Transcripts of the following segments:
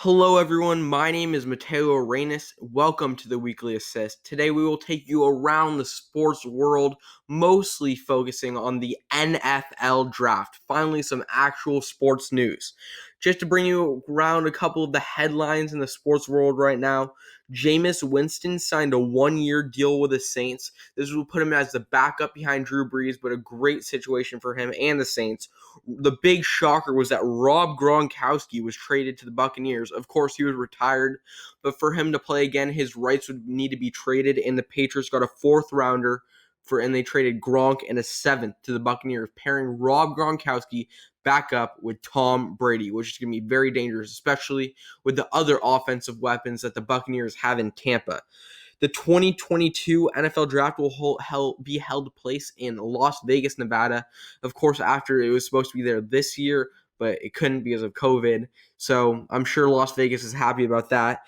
Hello, everyone. My name is Mateo and welcome to the Weekly Assist. Today, we will take you around the sports world, mostly focusing on the NFL draft. Finally, some actual sports news. Just to bring you around a couple of the headlines in the sports world right now, Jameis Winston signed a one-year deal with the Saints. This will put him as the backup behind Drew Brees, but a great situation for him and the Saints. The big shocker was that Rob Gronkowski was traded to the Buccaneers. Of course, he was retired, but for him to play again, his rights would need to be traded, and the Patriots got a fourth rounder and they traded Gronk and a seventh to the Buccaneers, pairing Rob Gronkowski back up with Tom Brady, which is going to be very dangerous, especially with the other offensive weapons that the Buccaneers have in Tampa. The 2022 NFL Draft will be held place in Las Vegas, Nevada. Of course, after it was supposed to be there this year, but it couldn't because of COVID. So I'm sure Las Vegas is happy about that.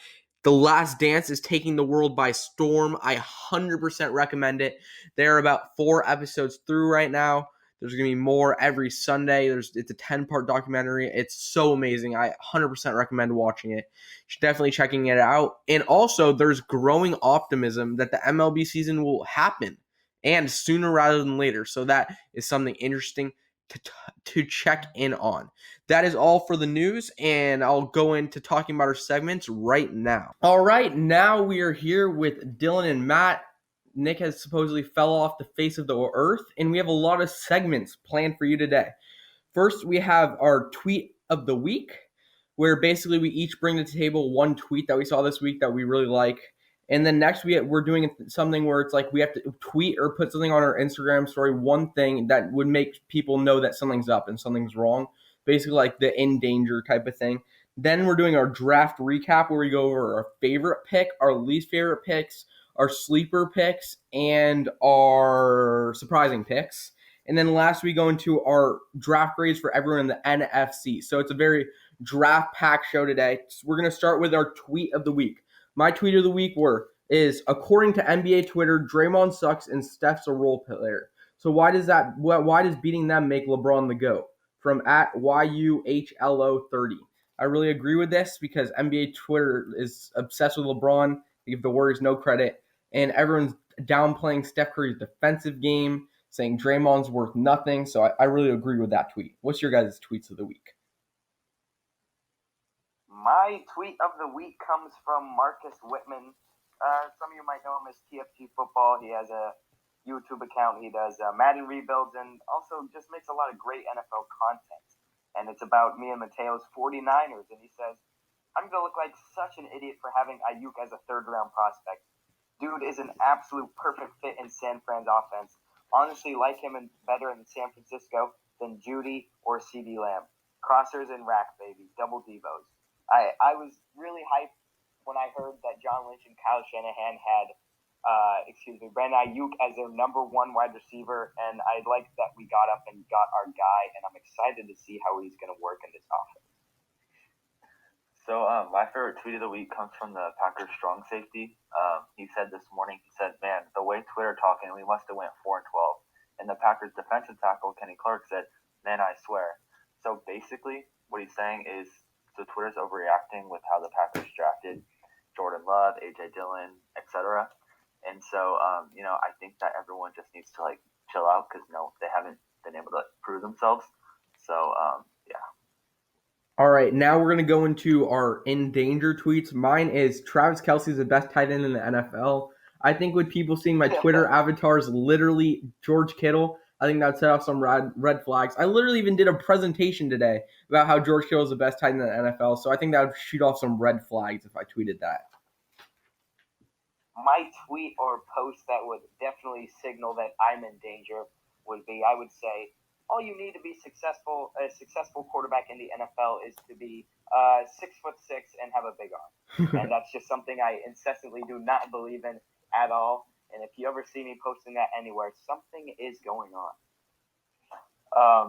The Last Dance is taking the world by storm. I 100% recommend it. There are about 4 episodes through right now. There's going to be more every Sunday. It's a 10-part documentary. It's so amazing. I 100% recommend watching it. You should definitely checking it out. And also, there's growing optimism that the MLB season will happen, and sooner rather than later. So that is something interesting to check in on. That is all for the news, and I'll go into talking about our segments right now. All right, now we are here with Dylan and Matt. Nick has supposedly fell off the face of the earth, and we have a lot of segments planned for you today. First, we have our tweet of the week, where basically we each bring to the table one tweet that we saw this week that we really like. And then next we're doing something where it's like we have to tweet or put something on our Instagram story, one thing that would make people know that something's up and something's wrong. Basically like the in danger type of thing. Then we're doing our draft recap where we go over our favorite pick, our least favorite picks, our sleeper picks, and our surprising picks. And then last we go into our draft grades for everyone in the NFC. So it's a very draft-packed show today. So we're going to start with our tweet of the week. My tweet of the week is according to NBA Twitter, Draymond sucks and Steph's a role player. So why does beating them make LeBron the GOAT? From at YUHLO30. I really agree with this because NBA Twitter is obsessed with LeBron. They give the Warriors no credit. And everyone's downplaying Steph Curry's defensive game, saying Draymond's worth nothing. So I really agree with that tweet. What's your guys' tweets of the week? My tweet of the week comes from Marcus Whitman. Some of you might know him as TFT Football. He has a YouTube account. He does Madden rebuilds and also just makes a lot of great NFL content. And it's about me and Mateo's 49ers. And he says, I'm going to look like such an idiot for having Ayuk as a third-round prospect. Dude is an absolute perfect fit in San Fran's offense. Honestly, like him and better in San Francisco than Judy or CeeDee Lamb. Crossers and rack, baby. Double Devos. I was really hyped when I heard that John Lynch and Kyle Shanahan had, Brandon Ayuk as their number 1 wide receiver, and I like that we got up and got our guy, and I'm excited to see how he's going to work in this offense. So my favorite tweet of the week comes from the Packers strong safety. He said this morning, man, the way Twitter talking, we must have went 4-12. And the Packers defensive tackle, Kenny Clark, said, man, I swear. So basically what he's saying is, so Twitter's overreacting with how the Packers drafted Jordan Love, A.J. Dillon, etc. And so, I think that everyone just needs to, chill out because, they haven't been able to prove themselves. So, yeah. All right, now we're going to go into our in danger tweets. Mine is Travis Kelce's the best tight end in the NFL. I think with people seeing my Twitter avatars literally George Kittle, I think that set off some red flags. I literally even did a presentation today about how George Kittle is the best tight end in the NFL, so I think that would shoot off some red flags if I tweeted that. My tweet or post that would definitely signal that I'm in danger would be, I would say, all you need to be a successful quarterback in the NFL is to be 6'6" and have a big arm. And that's just something I incessantly do not believe in at all. And if you ever see me posting that anywhere, something is going on.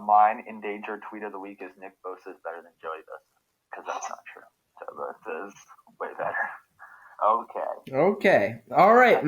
Mine in danger tweet of the week is Nick Bosa is better than Joey Bosa, because that's not true. Joey Bosa is way better. Okay. All right.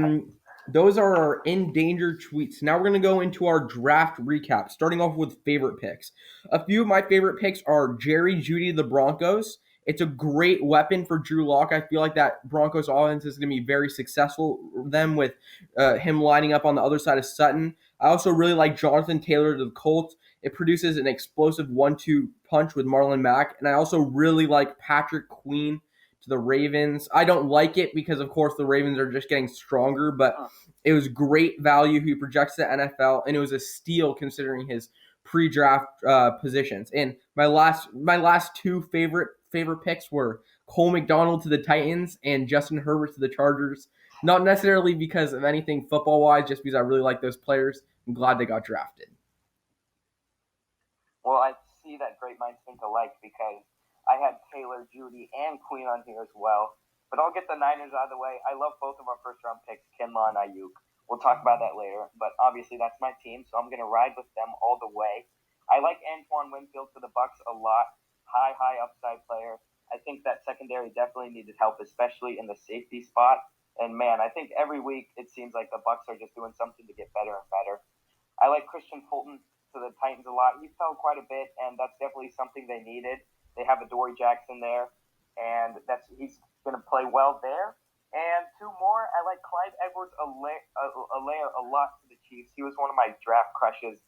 Those are our in danger tweets. Now we're going to go into our draft recap, starting off with favorite picks. A few of my favorite picks are Jerry Jeudy of the Broncos It's a great weapon for Drew Lock. I feel like that Broncos offense is going to be very successful for them with him lining up on the other side of Sutton. I also really like Jonathan Taylor to the Colts. It produces an explosive 1-2 punch with Marlon Mack. And I also really like Patrick Queen to the Ravens. I don't like it because, of course, the Ravens are just getting stronger, but it was great value. He projects the NFL, and it was a steal considering his pre-draft positions. And my last two favorite picks were Cole McDonald to the Titans and Justin Herbert to the Chargers. Not necessarily because of anything football-wise, just because I really like those players. I'm glad they got drafted. Well, I see that great minds think alike because I had Taylor, Judy, and Queen on here as well. But I'll get the Niners out of the way. I love both of our first-round picks, Kinlaw and Ayuk. We'll talk about that later. But obviously, that's my team, so I'm going to ride with them all the way. I like Antoine Winfield to the Bucs a lot. High upside player. I think that secondary definitely needed help, especially in the safety spot. And man, I think every week it seems like the Bucs are just doing something to get better and better. I like Christian Fulton to the Titans a lot. He fell quite a bit, and that's definitely something they needed. They have Adoree Jackson there, and he's going to play well there. And two more, I like Clyde Edwards-Helaire a lot to the Chiefs. He was one of my draft crushes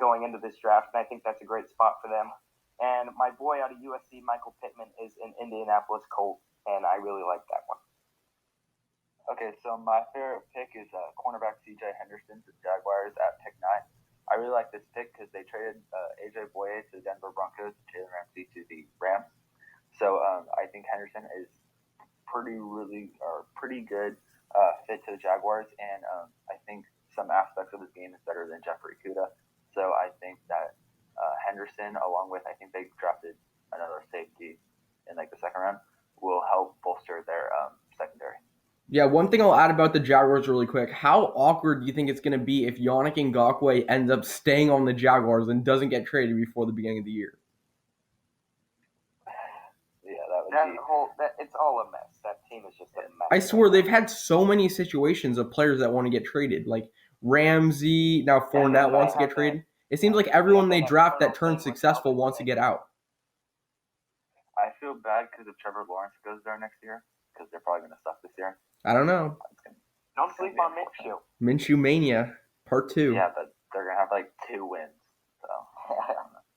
going into this draft, and I think that's a great spot for them. And my boy out of USC, Michael Pittman, is an Indianapolis Colt, and I really like that one. Okay, so my favorite pick is cornerback C.J. Henderson to the Jaguars at pick 9. I really like this pick because they traded A.J. Boye to the Denver Broncos, Jalen Ramsey to the Rams. So I think Henderson is pretty good fit to the Jaguars, and I think some aspects of his game is better than Jeffrey Kuda. So I think that Henderson, along with I think they drafted another safety in like the second round, will help bolster their secondary. Yeah, one thing I'll add about the Jaguars really quick. How awkward do you think it's going to be if Yannick Ngakoue ends up staying on the Jaguars and doesn't get traded before the beginning of the year? Yeah, it's all a mess. That team is just a mess. I swear, they've had so many situations of players that want to get traded. Like Ramsey, now Fournette wants to get traded. It seems like everyone they draft that turns successful wants to get out. I feel bad because if Trevor Lawrence goes there next year, because they're probably going to suck this year. I don't know. Don't sleep on Minshew. Minshew Mania, Part 2. Yeah, but they're going to have like 2 wins. So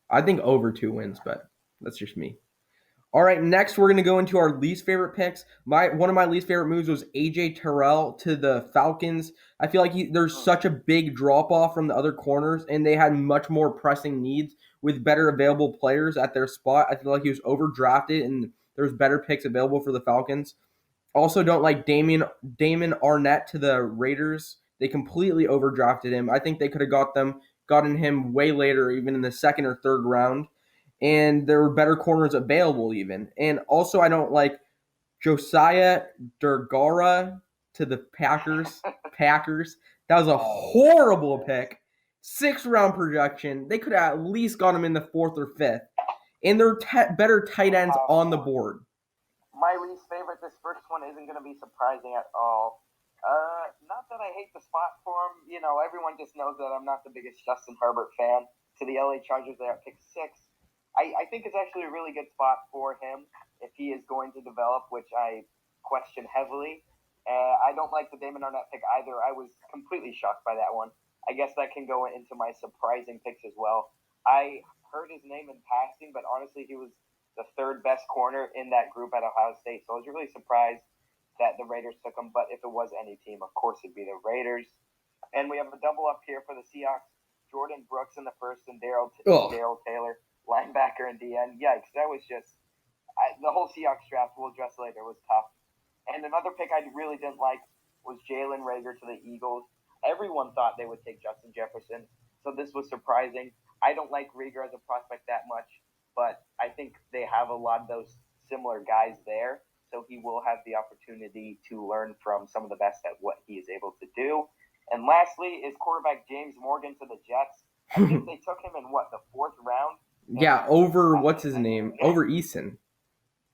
I think over 2 wins, but that's just me. All right, next we're going to go into our least favorite picks. One of my least favorite moves was A.J. Terrell to the Falcons. I feel like there's such a big drop-off from the other corners, and they had much more pressing needs with better available players at their spot. I feel like he was overdrafted, and there's better picks available for the Falcons. Also don't like Damon Arnett to the Raiders. They completely overdrafted him. I think they could have gotten him way later, even in the second or third round. And there were better corners available even. And also I don't like Josiah Durgara to the Packers. That was a horrible pick. 6th round projection. They could have at least got him in the 4th or 5th. And there are better tight ends on the board. My least favorite, this first one isn't going to be surprising at all. Not that I hate the spot for him. You know, everyone just knows that I'm not the biggest Justin Herbert fan. To the LA Chargers there at pick 6. I think it's actually a really good spot for him if he is going to develop, which I question heavily. I don't like the Damon Arnett pick either. I was completely shocked by that one. I guess that can go into my surprising picks as well. I heard his name in passing, but honestly, he was the 3rd best corner in that group at Ohio State. So I was really surprised that the Raiders took him. But if it was any team, of course, it'd be the Raiders. And we have a double up here for the Seahawks. Jordan Brooks in the first and Darryl Taylor, linebacker and DN. Yikes, that was just the whole Seahawks draft, we'll address later, was tough. And another pick I really didn't like was Jalen Reagor to the Eagles. Everyone thought they would take Justin Jefferson, so this was surprising. I don't like Reagor as a prospect that much, but I think they have a lot of those similar guys there, so he will have the opportunity to learn from some of the best at what he is able to do. And lastly is quarterback James Morgan to the Jets. I think they took him in, the 4th round? Yeah, over, what's his name? Over Eason.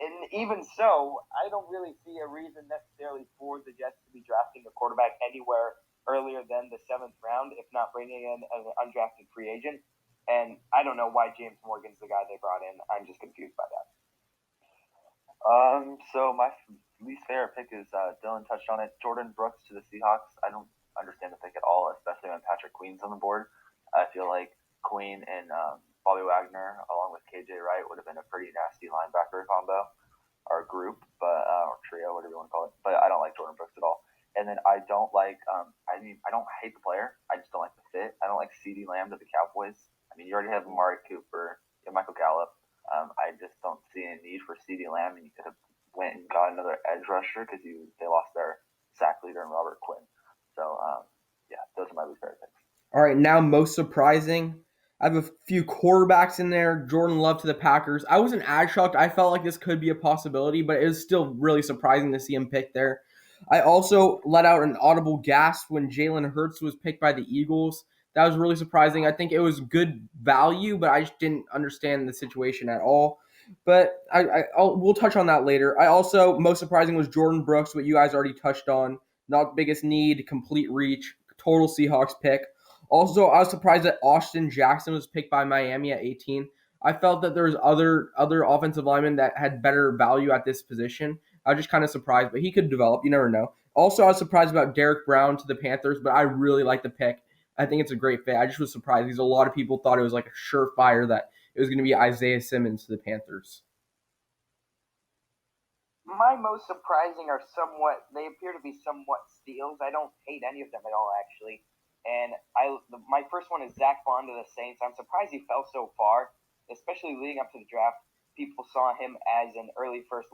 And even so, I don't really see a reason necessarily for the Jets to be drafting a quarterback anywhere earlier than the 7th round, if not bringing in an undrafted free agent. And I don't know why James Morgan's the guy they brought in. I'm just confused by that. So my least favorite pick is Dylan touched on it. Jordan Brooks to the Seahawks. I don't understand the pick at all, especially when Patrick Queen's on the board. I feel like Queen and Bobby Wagner, along with KJ Wright, would have been a pretty nasty linebacker combo or group, but or trio, whatever you want to call it. But I don't like Jordan Brooks at all. And then I don't like. I don't hate the player. I just don't like the fit. I don't like CeeDee Lamb to the Cowboys. I mean, you already have Amari Cooper, you have Michael Gallup. I just don't see any need for CeeDee Lamb, and you could have went and got another edge rusher because they lost their sack leader in Robert Quinn. So yeah, those are my least favorite picks. All right, now most surprising. I have a few quarterbacks in there. Jordan Love to the Packers. I wasn't as shocked. I felt like this could be a possibility, but it was still really surprising to see him picked there. I also let out an audible gasp when Jalen Hurts was picked by the Eagles. That was really surprising. I think it was good value, but I just didn't understand the situation at all. But we'll touch on that later. I also, most surprising was Jordan Brooks, what you guys already touched on. Not the biggest need, complete reach, total Seahawks pick. Also, I was surprised that Austin Jackson was picked by Miami at 18. I felt that there was other offensive linemen that had better value at this position. I was just kind of surprised, but he could develop. You never know. Also, I was surprised about Derek Brown to the Panthers, but I really like the pick. I think it's a great fit. I just was surprised because a lot of people thought it was like a surefire that it was going to be Isaiah Simmons to the Panthers. My most surprising are they appear to be somewhat steals. I don't hate any of them at all, actually. And my first one is Zach Bond to the Saints. I'm surprised he fell so far, especially leading up to the draft. People saw him as an late first,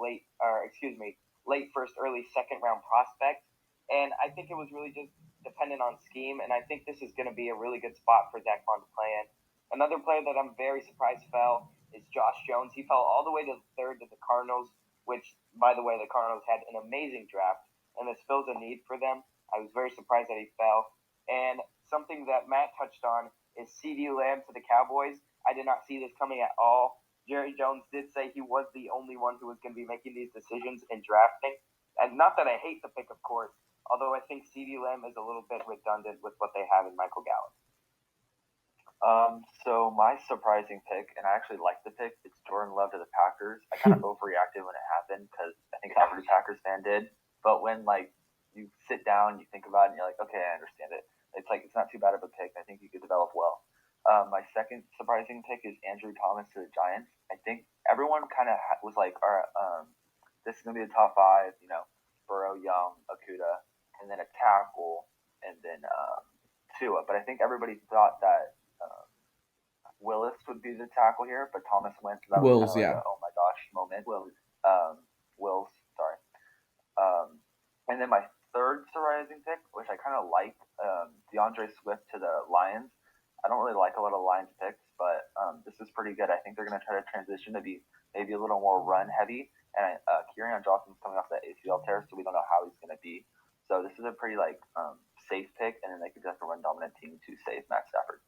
early second round prospect. And I think it was really just dependent on scheme. And I think this is going to be a really good spot for Zach Bond to play in. Another player that I'm very surprised fell is Josh Jones. He fell all the way to third to the Cardinals, which, by the way, the Cardinals had an amazing draft, and this fills a need for them. I was very surprised that he fell. And something that Matt touched on is CeeDee Lamb to the Cowboys. I did not see this coming at all. Jerry Jones did say he was the only one who was going to be making these decisions in drafting. And not that I hate the pick, of course, although I think CeeDee Lamb is a little bit redundant with what they have in Michael Gallup. So my surprising pick, and I actually like the pick, it's Jordan Love to the Packers. I kind of overreacted when it happened because I think every Packers fan did. But when you sit down, you think about it, and you're like, okay, I understand it. It's not too bad of a pick. I think he could develop well. My second surprising pick is Andrew Thomas to the Giants. I think everyone kind of was like, all right, this is gonna be the top five. Burrow, Young, Okuda, and then a tackle, and then Tua. But I think everybody thought that Willis would be the tackle here, but Thomas went. So that was Wills, kind of like yeah. a oh my gosh moment. Wills, sorry. And then my third surprising pick, which I kind of like, DeAndre Swift to the Lions. I don't really like a lot of Lions picks, but this is pretty good. I think they're going to try to transition to be maybe a little more run heavy. And Kerryon Johnson's coming off that ACL tear, so we don't know how he's going to be. So this is a pretty safe pick, and then they could just run dominant team to save Matt Stafford.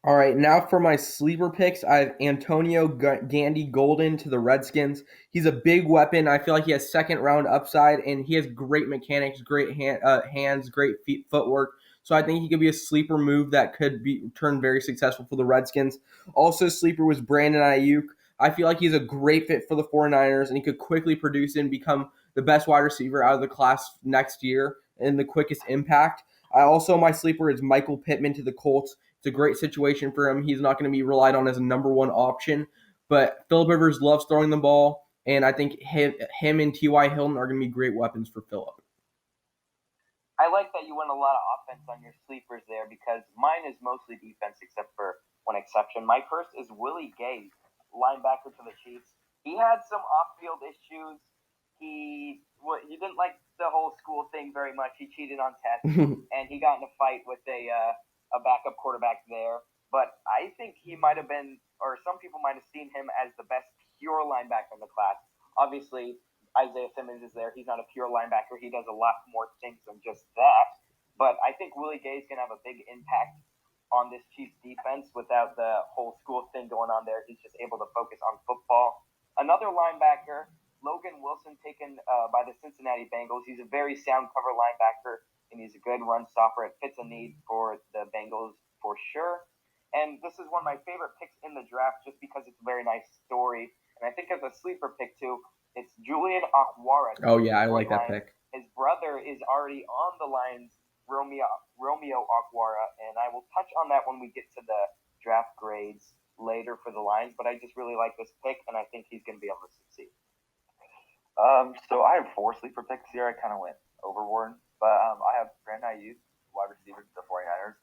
All right, now for my sleeper picks, I have Antonio Gandy Golden to the Redskins. He's a big weapon. I feel like he has second round upside, and he has great mechanics, great hands, great footwork. So I think he could be a sleeper move that could be turn very successful for the Redskins. Also, sleeper was Brandon Ayuk. I feel like he's a great fit for the 49ers, and he could quickly produce and become the best wide receiver out of the class next year and the quickest impact. My sleeper is Michael Pittman to the Colts. It's a great situation for him. He's not going to be relied on as a number one option, but Philip Rivers loves throwing the ball, and I think him and T.Y. Hilton are going to be great weapons for Philip. I like that you went a lot of offense on your sleepers there because mine is mostly defense except for one exception. My first is Willie Gay, linebacker to the Chiefs. He had some off-field issues. He didn't like the whole school thing very much. He cheated on tests, and he got in a fight with a backup quarterback there. But I think he might have been, or some people might have seen him as the best pure linebacker in the class. Obviously, Isaiah Simmons is there. He's not a pure linebacker. He does a lot more things than just that. But I think Willie Gay is going to have a big impact on this Chiefs defense without the whole school thing going on there. He's just able to focus on football. Another linebacker, Logan Wilson, taken by the Cincinnati Bengals. He's a very sound cover linebacker, and he's a good run stopper. It fits a need for the Bengals for sure. And this is one of my favorite picks in the draft just because it's a very nice story. And I think as a sleeper pick too, it's Julian Akwara. Oh yeah, I like that pick. His brother is already on the Lions, Romeo Akwara, and I will touch on that when we get to the draft grades later for the Lions. But I just really like this pick, and I think he's going to be able to succeed. So I have 4 sleeper picks here. I kind of went overboard, but I have Brandon Ayuk, wide receiver to the 49ers.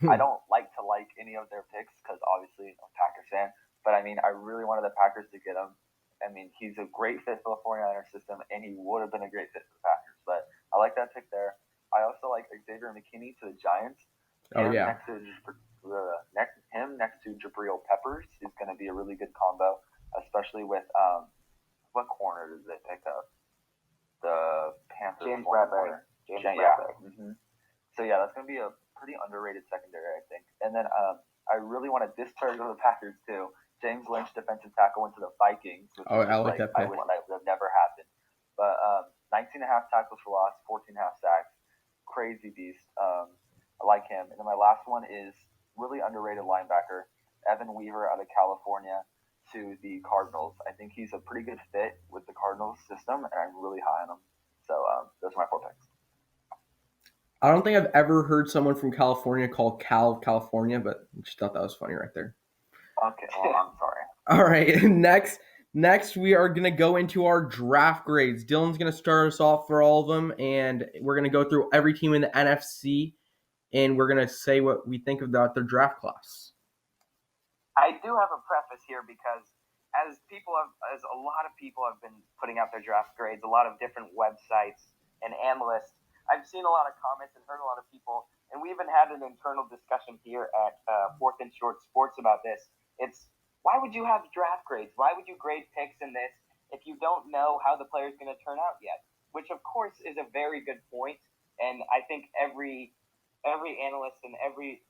I don't like to like any of their picks because obviously I'm a Packers fan, but I mean I really wanted the Packers to get him. I mean he's a great fit for the 49ers system, and he would have been a great fit for the Packers. But I like that pick there. I also like Xavier McKinney to the Giants. Next to Jabril Peppers is going to be a really good combo, especially with what corner did they pick up? The Panthers. James Bradbury. So yeah, that's going to be a pretty underrated secondary, I think. And then I really want to discharge on the Packers too. James Lynch, defensive tackle, went to the Vikings. Which I like that pick. I wish that would have never happened. But 19.5 tackles for loss, 14.5 sacks. Crazy beast. I like him. And then my last one is really underrated linebacker, Evan Weaver out of California to the Cardinals. I think he's a pretty good fit with the Cardinals system, and I'm really high on him. So those are my 4 picks. I don't think I've ever heard someone from California called California, but I just thought that was funny right there. Okay, well, I'm sorry. All right, next we are going to go into our draft grades. Dylan's going to start us off for all of them, and we're going to go through every team in the NFC, and we're going to say what we think about their draft class. I do have a preface here because as a lot of people have been putting out their draft grades, a lot of different websites and analysts, I've seen a lot of comments and heard a lot of people, and we even had an internal discussion here at Fourth and Short Sports about this. It's, why would you have draft grades? Why would you grade picks in this if you don't know how the player is going to turn out yet? Which, of course, is a very good point, and I think every analyst and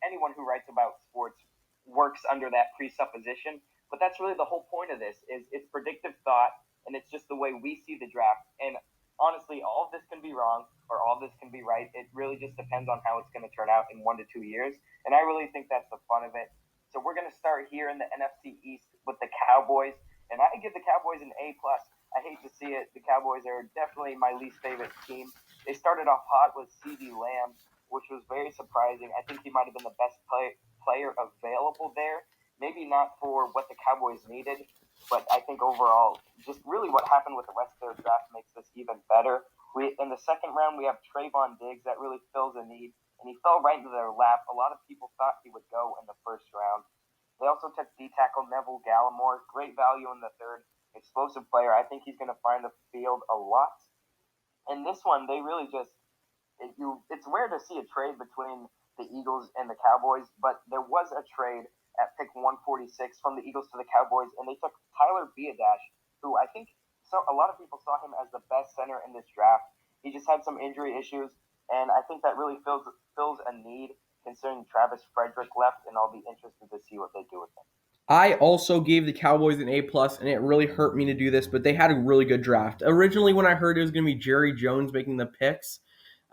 anyone who writes about sports works under that presupposition. But that's really the whole point of this, is it's predictive thought, and it's just the way we see the draft. And honestly, all of this can be wrong or all of this can be right. It really just depends on how it's going to turn out in 1 to 2 years. And I really think that's the fun of it. So we're going to start here in the NFC East with the Cowboys. And I give the Cowboys an A+. I hate to see it. The Cowboys are definitely my least favorite team. They started off hot with CeeDee Lamb, which was very surprising. I think he might have been the best player available there. Maybe not for what the Cowboys needed, but I think overall, just really what happened with the rest of their draft makes this even better. In the second round, we have Trayvon Diggs. That really fills a need, and he fell right into their lap. A lot of people thought he would go in the first round. They also took D-tackle Neville Gallimore. Great value in the third. Explosive player. I think he's going to find the field a lot. And this one, they really just it's rare to see a trade between the Eagles and the Cowboys, but there was a trade at pick 146 from the Eagles to the Cowboys, and they took Tyler Biadasz, who I think a lot of people saw him as the best center in this draft. He just had some injury issues, and I think that really fills a need considering Travis Frederick left, and I'll be interested to see what they do with him. I also gave the Cowboys an A+, and it really hurt me to do this, but they had a really good draft. Originally, when I heard it was going to be Jerry Jones making the picks,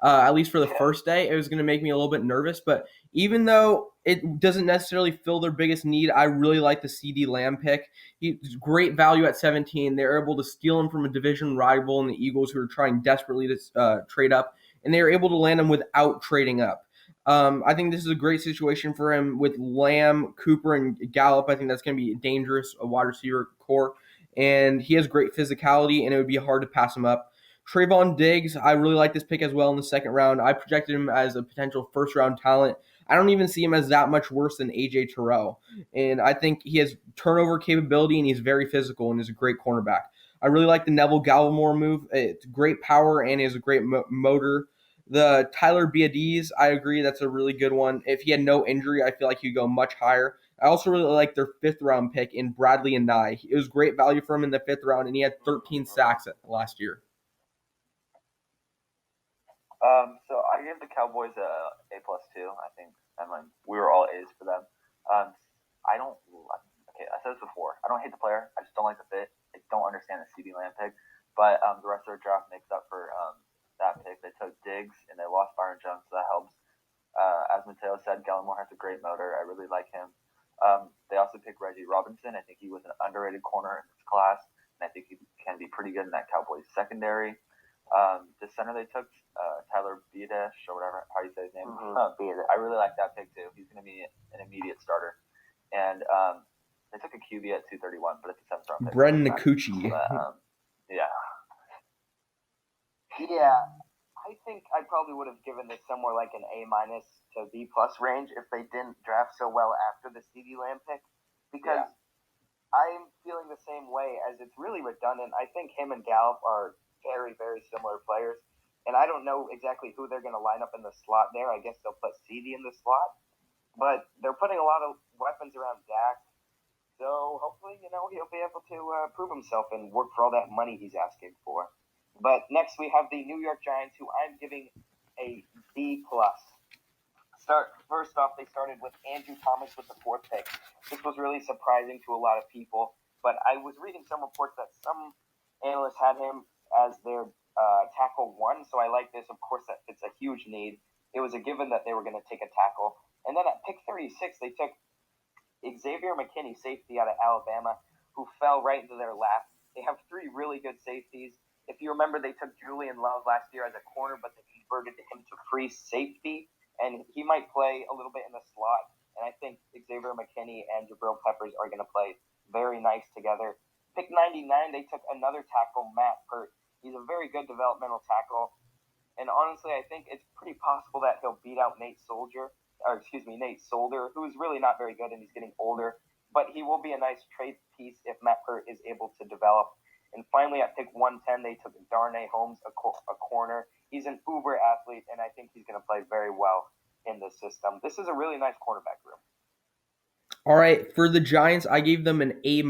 at least for the first day, it was going to make me a little bit nervous. But even though it doesn't necessarily fill their biggest need, I really like the CeeDee Lamb pick. He's great value at 17. They're able to steal him from a division rival in the Eagles, who are trying desperately to trade up, and they were able to land him without trading up. I think this is a great situation for him with Lamb, Cooper, and Gallup. I think that's going to be dangerous, a wide receiver core. And he has great physicality, and it would be hard to pass him up. Trayvon Diggs, I really like this pick as well in the second round. I projected him as a potential first-round talent. I don't even see him as that much worse than A.J. Terrell. And I think he has turnover capability, and he's very physical and is a great cornerback. I really like the Neville Gallimore move. It's great power, and he has a great motor. The Tyler Biadasz, I agree, that's a really good one. If he had no injury, I feel like he'd go much higher. I also really like their fifth-round pick in Bradley and Nye. It was great value for him in the fifth round, and he had 13 sacks last year. So I gave the Cowboys a A+ too. I think we were all A's for them. I said this before. I don't hate the player. I just don't like the fit. I don't understand the CeeDee Lamb pick. But the rest of their draft makes up for that pick. They took Diggs and they lost Byron Jones, so that helps. As Mateo said, Gallimore has a great motor. I really like him. They also picked Reggie Robinson. I think he was an underrated corner in this class, and I think he can be pretty good in that Cowboys secondary. The center they took, Tyler Biadasz, or whatever, how you say his name. I really like that pick too. He's going to be an immediate starter. And they took a QB at 231, but it's a 7th round pick. Brendan Nakuchi. Yeah. Yeah, I think I probably would have given this somewhere like an A- to B+ range if they didn't draft so well after the CeeDee Lamb pick, because I'm feeling the same way, as it's really redundant. I think him and Gallup are very, very similar players, and I don't know exactly who they're going to line up in the slot there. I guess they'll put CeeDee in the slot, but they're putting a lot of weapons around Dak, so hopefully, he'll be able to prove himself and work for all that money he's asking for. But next we have the New York Giants, who I'm giving a B+. First off, they started with Andrew Thomas with the 4th pick. This was really surprising to a lot of people, but I was reading some reports that some analysts had him as their tackle 1, so I like this. Of course, that it's a huge need. It was a given that they were going to take a tackle. And then at pick 36, they took Xavier McKinney, safety out of Alabama, who fell right into their lap. They have 3 really good safeties. If you remember, they took Julian Love last year as a corner, but they converted him to free safety, and he might play a little bit in the slot. And I think Xavier McKinney and Jabril Peppers are going to play very nice together. Pick 99, they took another tackle, Matt Pert. He's a very good developmental tackle, and honestly, I think it's pretty possible that he'll beat out Nate Solder, who's really not very good and he's getting older. But he will be a nice trade piece if Matt Pert is able to develop. And finally, at pick 110, they took Darnay Holmes, a corner. He's an uber athlete, and I think he's going to play very well in this system. This is a really nice cornerback room. All right, for the Giants, I gave them an A-.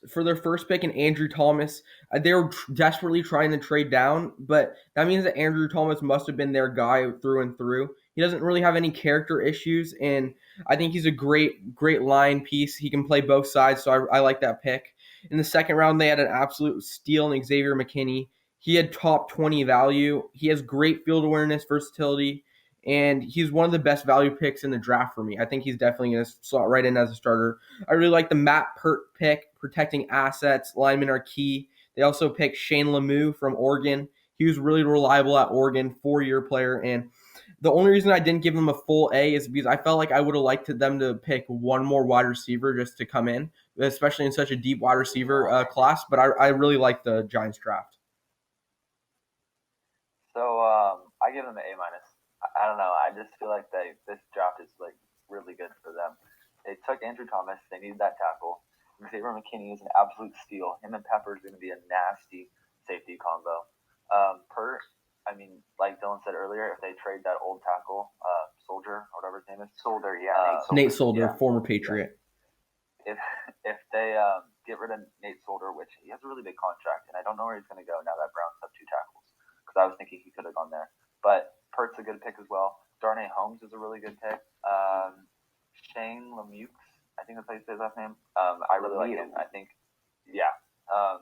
For their first pick in Andrew Thomas, they were desperately trying to trade down, but that means that Andrew Thomas must have been their guy through and through. He doesn't really have any character issues, and I think he's a great line piece. He can play both sides, so I like that pick. In the second round, they had an absolute steal in Xavier McKinney. He had top 20 value. He has great field awareness, versatility, and he's one of the best value picks in the draft for me. I think he's definitely going to slot right in as a starter. I really like the Matt Pert pick, protecting assets. Linemen are key. They also picked Shane Lemieux from Oregon. He was really reliable at Oregon, 4-year player. And the only reason I didn't give him a full A is because I felt like I would have liked them to pick one more wide receiver just to come in, especially in such a deep wide receiver class. But I really like the Giants draft. So I give them an A-. I don't know. I just feel like this draft is like really good for them. They took Andrew Thomas. They needed that tackle. Xavier McKinney is an absolute steal. Him and Pepper is going to be a nasty safety combo. Pert, I mean, like Dylan said earlier, if they trade that old tackle, Soldier or whatever his name is, Solder, Nate Solder, former Patriot. Yeah. If they get rid of Nate Solder, which he has a really big contract, and I don't know where he's going to go now that Browns have 2 tackles, because I was thinking he could have gone there. But Pert's a good pick as well. Darnay Holmes is a really good pick. Shane Lemieux, I think that's how you say his last name. I really like him. I think, I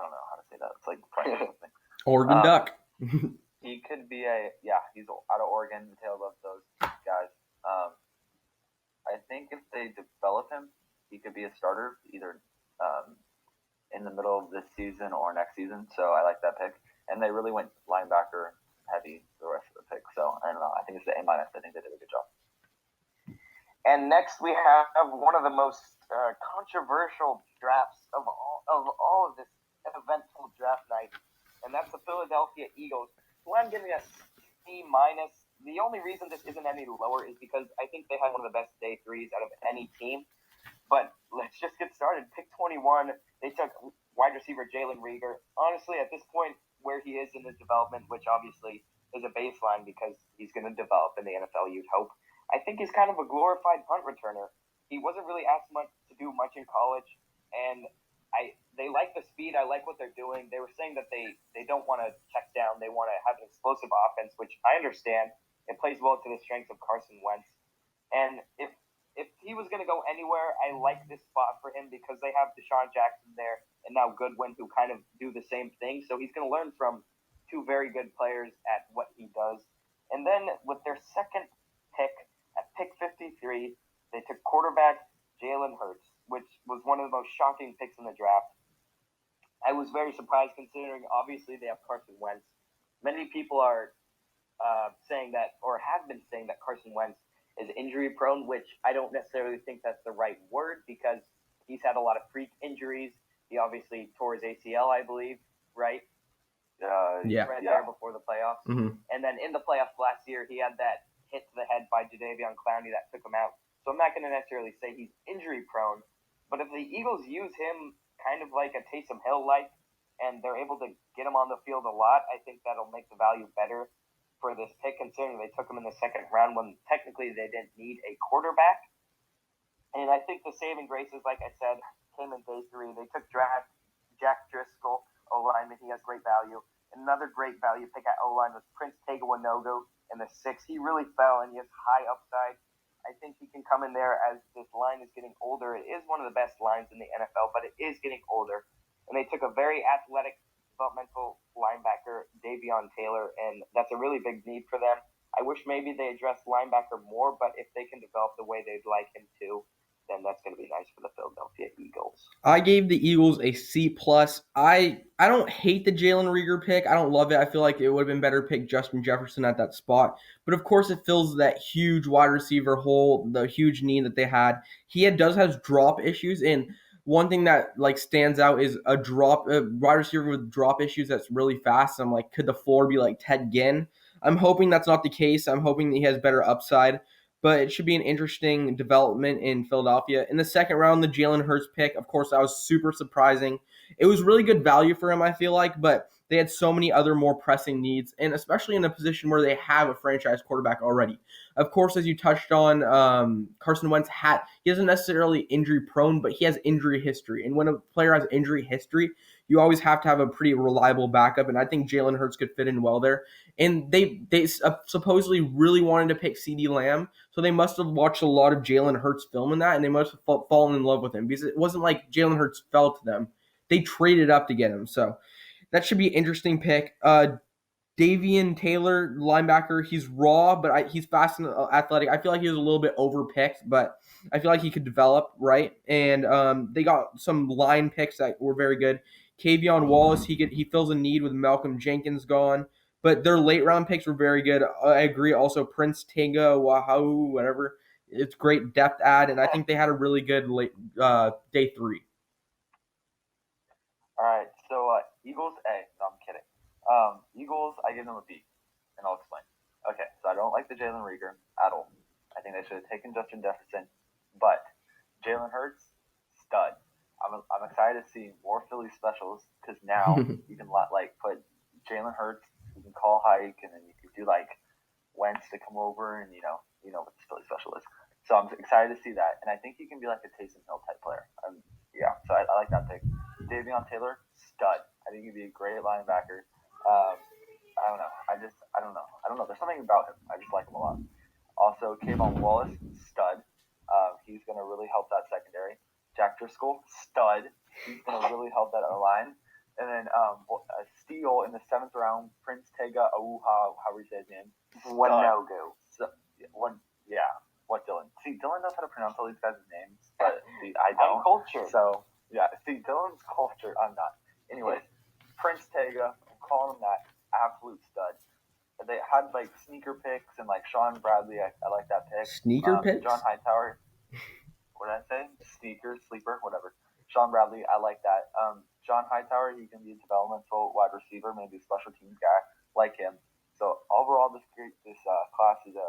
don't know how to say that. It's like French or something. Oregon Duck. He could be he's out of Oregon. Mateo loves those guys. I think if they develop him, he could be a starter either in the middle of this season or next season. So I like that pick. And they really went linebacker heavy the rest of the pick. So I don't know. I think it's the A-. I think they did a good job. And next we have one of the most controversial drafts of all of this eventful draft night, and that's the Philadelphia Eagles, who I'm giving a C-. The only reason this isn't any lower is because I think they had one of the best day 3s out of any team. But let's just get started. Pick 21, they took wide receiver Jalen Reagor. Honestly, at this point where he is in his development, which obviously is a baseline because he's going to develop in the NFL, you'd hope, I think he's kind of a glorified punt returner. He wasn't really asked to do much in college, and they like the speed. I like what they're doing. They were saying that they don't want to check down. They want to have an explosive offense, which I understand. It plays well to the strengths of Carson Wentz. And if he was going to go anywhere, I like this spot for him because they have Deshaun Jackson there and now Goodwin, who kind of do the same thing. So he's going to learn from 2 very good players at what he does. And then with their second pick, at pick 53, they took quarterback Jalen Hurts, which was one of the most shocking picks in the draft. I was very surprised considering obviously they have Carson Wentz. Many people are saying that, or have been saying that Carson Wentz is injury prone, which I don't necessarily think that's the right word because he's had a lot of freak injuries. He obviously tore his ACL, I believe, right? Right there before the playoffs. Mm-hmm. And then in the playoffs last year, he had that hit to the head by Jadeveon Clowney that took him out. So I'm not going to necessarily say he's injury prone, but if the Eagles use him kind of like a Taysom Hill like, and they're able to get him on the field a lot, I think that'll make the value better for this pick, considering they took him in the second round when technically they didn't need a quarterback. And I think the saving graces, like I said, came in day 3. They took draft Jack Driscoll, O-lineman. He has great value. Another great value pick at O-line was Prince Tegawanogo in the 6th. He really fell, and he has high upside. I think he can come in there as this line is getting older. It is one of the best lines in the NFL, but it is getting older. And they took a very athletic developmental linebacker, Davion Taylor, and that's a really big need for them. I wish maybe they addressed linebacker more, but if they can develop the way they'd like him to, then that's going to be nice for the Philadelphia Eagles. I gave the Eagles a C+. I don't hate the Jalen Reagor pick. I don't love it. I feel like it would have been better to pick Justin Jefferson at that spot. But of course, it fills that huge wide receiver hole, the huge need that they had. He does have drop issues, and one thing that stands out is a wide receiver with drop issues that's really fast. I'm like, could the floor be like Ted Ginn? I'm hoping that's not the case. I'm hoping that he has better upside. But it should be an interesting development in Philadelphia. In the second round, the Jalen Hurts pick, of course, that was super surprising. It was really good value for him, I feel like, but they had so many other more pressing needs, and especially in a position where they have a franchise quarterback already. Of course, as you touched on, Carson Wentz he isn't necessarily injury prone, but he has injury history. And when a player has injury history, you always have to have a pretty reliable backup, and I think Jalen Hurts could fit in well there. And they supposedly really wanted to pick CeeDee Lamb, so they must have watched a lot of Jalen Hurts film in that, and they must have fallen in love with him because it wasn't like Jalen Hurts fell to them. They traded up to get him, so that should be an interesting pick. Davion Taylor, linebacker, he's raw, but he's fast and athletic. I feel like he was a little bit overpicked, but I feel like he could develop, right? And they got some line picks that were very good. Kavion Wallace, he fills a need with Malcolm Jenkins gone. But their late round picks were very good. I agree. Also, Prince Tega, Wahoo, whatever. It's great depth add, and I think they had a really good late day 3. All right, so Eagles A. No, I'm kidding. Eagles, I give them a B, and I'll explain. Okay, so I don't like the Jalen Reagor at all. I think they should have taken Justin Jefferson, but Jalen Hurts, stud. I'm excited to see more Philly specials because now you can put Jalen Hurts, you can call hike, and then you can do Wentz to come over, and you know what the Philly special is. So I'm excited to see that, and I think he can be like a Taysom Hill type player. So I like that pick. Davion Taylor, stud. I think he'd be a great linebacker. I don't know. I don't know. There's something about him. I just like him a lot. Also, Kayvon Wallace, stud. He's going to really help that secondary. Jack Driscoll, stud. He's going to really help that O-line. And then a steal in the 7th round, Prince Tega Auha, however you say his name. Wanogo. What Dylan? See, Dylan knows how to pronounce all these guys' names, but I don't. I'm cultured. So, yeah, see, Dylan's cultured. I'm not. Anyways, Prince Tega, I'm calling him that, absolute stud. They had sneaker picks and Sean Bradley. I like that pick. Sneaker picks? John Hightower. What did I say? Sneaker, sleeper, whatever. Sean Bradley, I like that. John Hightower, he can be a developmental wide receiver, maybe a special teams guy, like him. So overall, this class is a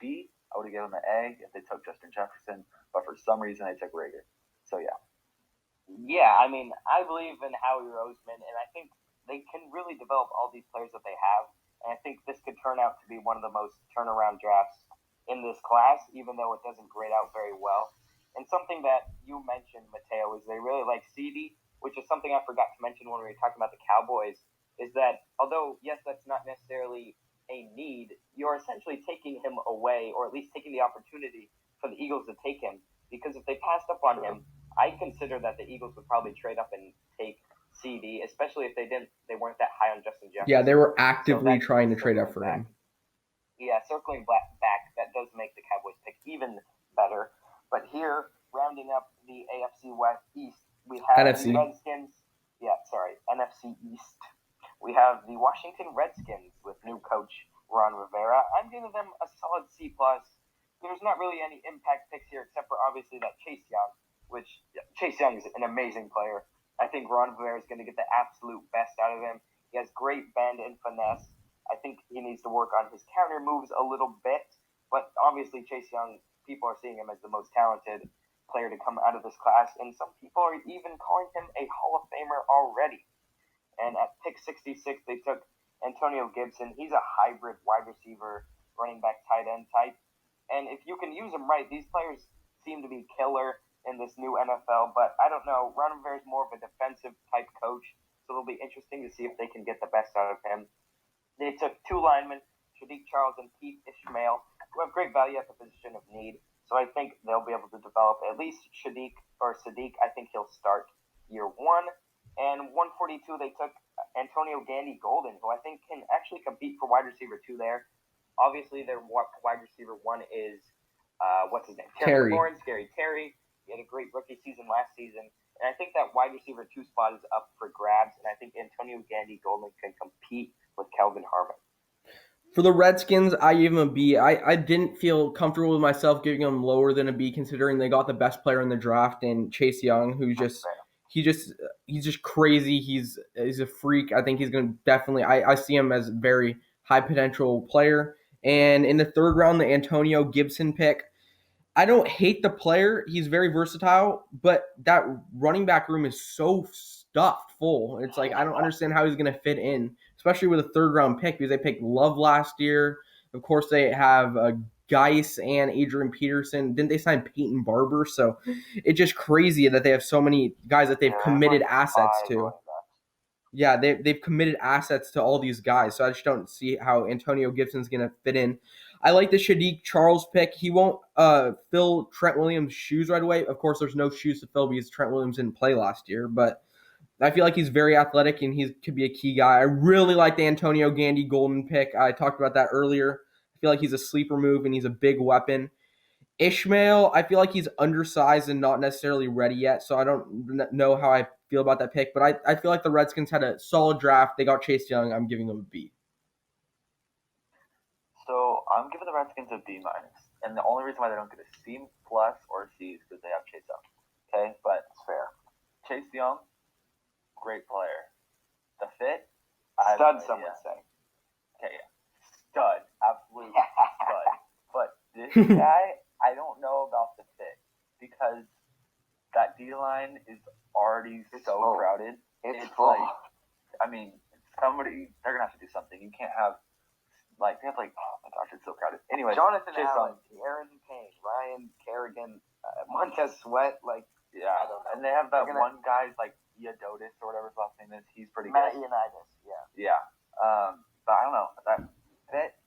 B. I would have given him an A if they took Justin Jefferson, but for some reason they took Reagor. So yeah. Yeah, I mean, I believe in Howie Roseman, and I think they can really develop all these players that they have. And I think this could turn out to be one of the most turnaround drafts in this class, even though it doesn't grade out very well. And something that you mentioned, Mateo, is they really like CeeDee, which is something I forgot to mention when we were talking about the Cowboys, is that although, yes, that's not necessarily a need, you're essentially taking him away, or at least taking the opportunity for the Eagles to take him. Because if they passed up on him, I consider that the Eagles would probably trade up and take CeeDee, especially if they weren't that high on Justin Jefferson. Yeah, they were actively trying to trade up for him. Yeah, circling back, that does make the Cowboys pick even better. But here, rounding up the AFC West East, we have NFC. the Redskins. NFC East. We have the Washington Redskins with new coach Ron Rivera. I'm giving them a solid C+. There's not really any impact picks here except for obviously that Chase Young, which Chase Young is an amazing player. I think Ron Rivera is going to get the absolute best out of him. He has great bend and finesse. I think he needs to work on his counter moves a little bit, but obviously Chase Young, people are seeing him as the most talented player to come out of this class, and some people are even calling him a Hall of Famer already. And at pick 66, they took Antonio Gibson. He's a hybrid wide receiver, running back, tight end type. And if you can use him right, these players seem to be killer in this new NFL, but I don't know. Ron Rivera is more of a defensive type coach, so it'll be interesting to see if they can get the best out of him. They took two linemen, Shadiq Charles and Pete Ishmael, who have great value at the position of need. So I think they'll be able to develop at least Sadiq. I think he'll start year one. And 142, they took Antonio Gandy Golden, who I think can actually compete for wide receiver 2 there. Obviously, their wide receiver 1 is, what's his name? Terry. Scary Terry. He had a great rookie season last season. And I think that wide receiver 2 spot is up for grabs. And I think Antonio Gandy Golden can compete with Kelvin Harmon. For the Redskins, I gave them a B. I didn't feel comfortable with myself giving them lower than a B, considering they got the best player in the draft in Chase Young, who's he's just crazy. He's a freak. I think he's going to definitely. I see him as a very high potential player. And in the third round, the Antonio Gibson pick, I don't hate the player. He's very versatile, but that running back room is so stuffed full. It's like I don't understand how he's going to fit in, especially with a third-round pick because they picked Love last year. Of course, they have Geis and Adrian Peterson. Didn't they sign Peyton Barber? So it's just crazy that they have so many guys that they've committed assets to. Yeah, they've committed assets to all these guys, so I just don't see how Antonio Gibson's going to fit in. I like the Shadiq Charles pick. He won't fill Trent Williams' shoes right away. Of course, there's no shoes to fill because Trent Williams didn't play last year, but I feel like he's very athletic and he could be a key guy. I really like the Antonio Gandy Golden pick. I talked about that earlier. I feel like he's a sleeper move and he's a big weapon. Ishmael, I feel like he's undersized and not necessarily ready yet, so I don't know how I feel about that pick. But I feel like the Redskins had a solid draft. They got Chase Young. I'm giving them a B. So I'm giving the Redskins a B minus, and the only reason why they don't get a C plus or a C is because they have Chase Young. Okay, but it's fair. Chase Young, great player. The fit, stud, some would say. Okay, yeah, stud, absolute stud. But this guy, I don't know about the fit because that D line is already so crowded. It's like, I mean, they're gonna have to do something. You can't have. They have oh my gosh, it's so crowded. Anyway, Jonathan Allen, Aaron Payne, Ryan Kerrigan, Montez Sweat, yeah, I don't know. And they have that one guy, Iodotis or whatever his last name is. He's pretty Matt good. Ioannidis, yeah. Yeah. But I don't know. That fit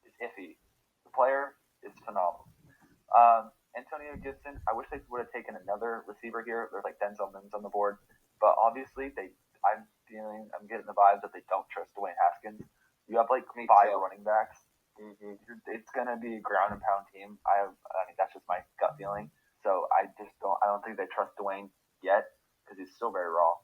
is iffy. The player is phenomenal. Antonio Gibson, I wish they would have taken another receiver here. There's Denzel Mims on the board. But obviously, I'm getting the vibes that they don't trust Dwayne Haskins. You have 5 running backs. Mm-hmm. It's gonna be a ground and pound team. I mean, that's just my gut feeling. So I don't think they trust Dwayne yet because he's still very raw.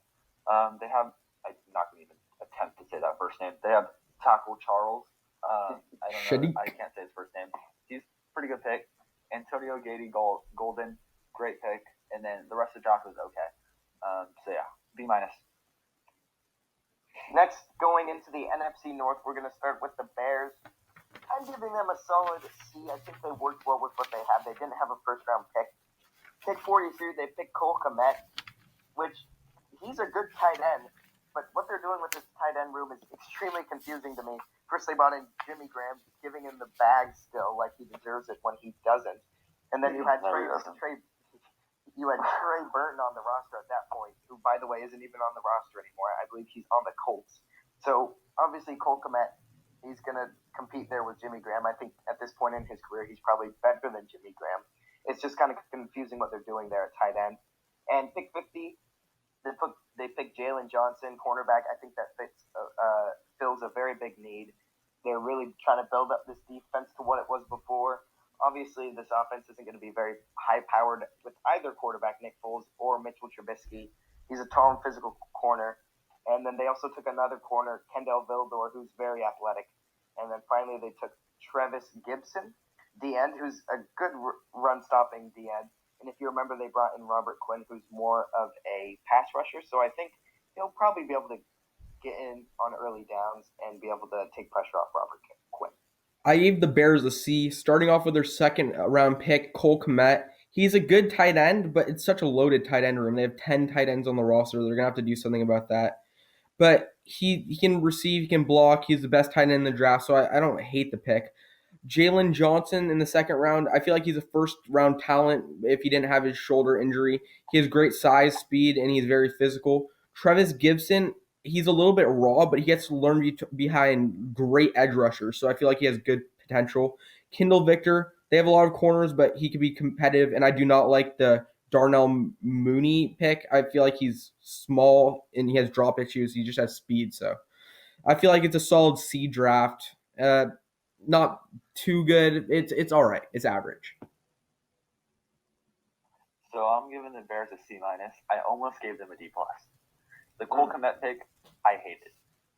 They have. I'm not gonna even attempt to say that first name. They have Tackle Charles. I don't know. I can't say his first name. He's a pretty good pick. Antonio Gandy Golden, great pick. And then the rest of the draft was okay. So yeah, B minus. Next, going into the NFC North, we're going to start with the Bears. I'm giving them a solid C. I think they worked well with what they have. They didn't have a first-round pick. Pick 43, they picked Cole Kmet, which he's a good tight end, but what they're doing with this tight end room is extremely confusing to me. First, they brought in Jimmy Graham, giving him the bag still like he deserves it when he doesn't. And then you had Trey Burton on the roster at that point, who, by the way, isn't even on the roster anymore. I believe he's on the Colts. So, obviously, Cole Kmet, he's going to compete there with Jimmy Graham. I think at this point in his career, he's probably better than Jimmy Graham. It's just kind of confusing what they're doing there at tight end. And pick 50, they picked Jalen Johnson, cornerback. I think that fills a very big need. They're really trying to build up this defense to what it was before. Obviously, this offense isn't going to be very high-powered with either quarterback, Nick Foles or Mitchell Trubisky. He's a tall and physical corner. And then they also took another corner, Kendall Vildor, who's very athletic. And then finally they took Trevis Gibson, D end, who's a good run-stopping D end. And if you remember, they brought in Robert Quinn, who's more of a pass rusher. So I think he'll probably be able to get in on early downs and be able to take pressure off Robert Quinn. I gave the Bears a C, starting off with their second round pick, Cole Kmet. He's a good tight end, but it's such a loaded tight end room. They have 10 tight ends on the roster. They're going to have to do something about that. But he can receive, he can block. He's the best tight end in the draft, so I don't hate the pick. Jalen Johnson in the second round, I feel like he's a first-round talent if he didn't have his shoulder injury. He has great size, speed, and he's very physical. Trevis Gibson, he's a little bit raw, but he gets to learn behind great edge rushers, so I feel like he has good potential. Kendall Victor, they have a lot of corners, but he could be competitive, and I do not like the Darnell Mooney pick. I feel like he's small and he has drop issues. He just has speed, so I feel like it's a solid C draft. Not too good. It's all right. It's average. So I'm giving the Bears a C minus. I almost gave them a D plus. The Cole Kmet pick, I hated.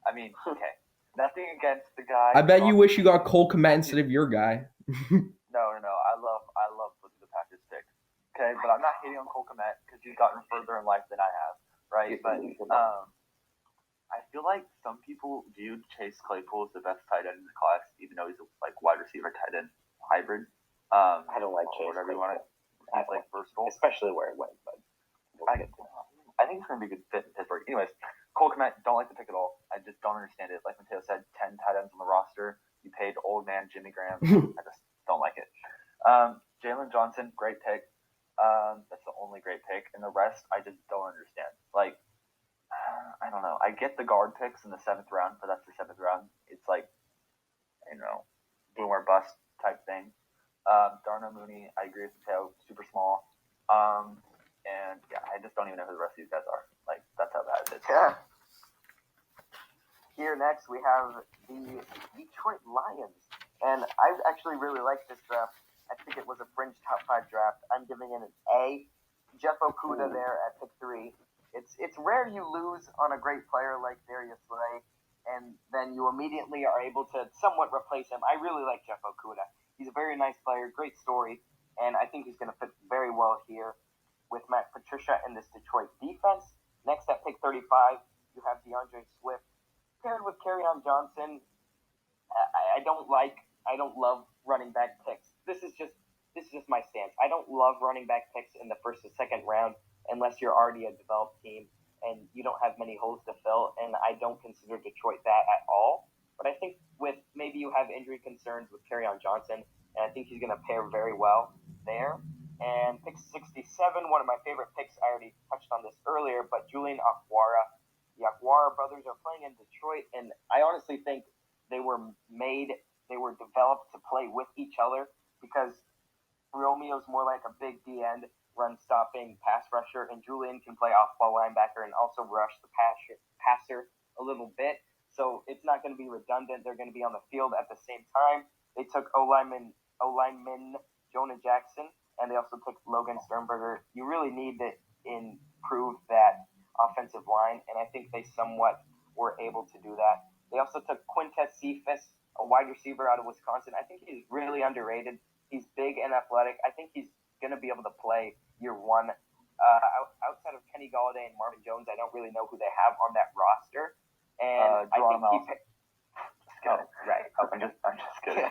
I mean, okay, nothing against the guy. I bet you wish you got Cole Kmet instead of your guy. No. I love the Packers pick. Okay, but I'm not hating on Cole Kmet because he's gotten further in life than I have, right? But I feel like some people viewed Chase Claypool as the best tight end in the class, even though he's a wide receiver tight end hybrid. I don't like Chase. Whatever you want to. He's versatile, especially where it went. But I think it's going to be a good fit in Pittsburgh. Anyways, Cole Kmet, don't like the pick at all. I just don't understand it. Like Mateo said, 10 tight ends on the roster. You paid old man Jimmy Graham. I just don't like it. Jalen Johnson, great pick. That's the only great pick. And the rest, I just don't understand. I don't know. I get the guard picks in the 7th round, but that's the 7th round. It's boom or bust type thing. Darnell Mooney, I agree with Mateo, super small. And yeah, I just don't even know who the rest of these guys are. That's how bad it is. Yeah. Here next we have the Detroit Lions. And I actually really like this draft. I think it was a fringe top 5 draft. I'm giving it an A. Jeff Okudah there at pick 3. It's rare you lose on a great player like Darius Slay, and then you immediately are able to somewhat replace him. I really like Jeff Okudah. He's a very nice player, great story, and I think he's going to fit very well here with Matt Patricia in this Detroit defense. Next at pick 35, you have DeAndre Swift paired with Kerryon Johnson. I don't love running back picks. This is just my stance. I don't love running back picks in the first and second round unless you're already a developed team and you don't have many holes to fill, and I don't consider Detroit that at all. But I think with maybe you have injury concerns with Kerryon Johnson, and I think he's going to pair very well there. And pick 67, one of my favorite picks, I already touched on this earlier, but Julian Akwara. The Akwara brothers are playing in Detroit, and I honestly think they were developed to play with each other because Romeo's more like a big D end, run-stopping pass rusher, and Julian can play off-ball linebacker and also rush the passer a little bit. So it's not going to be redundant. They're going to be on the field at the same time. They took O-lineman Jonah Jackson, and they also took Logan Sternberger. You really need to improve that offensive line, and I think they somewhat were able to do that. They also took Quintez Cephas, a wide receiver out of Wisconsin. I think he's really underrated. He's big and athletic. I think he's going to be able to play year one. Outside of Kenny Galladay and Marvin Jones, I don't really know who they have on that roster. And I think I'm just kidding.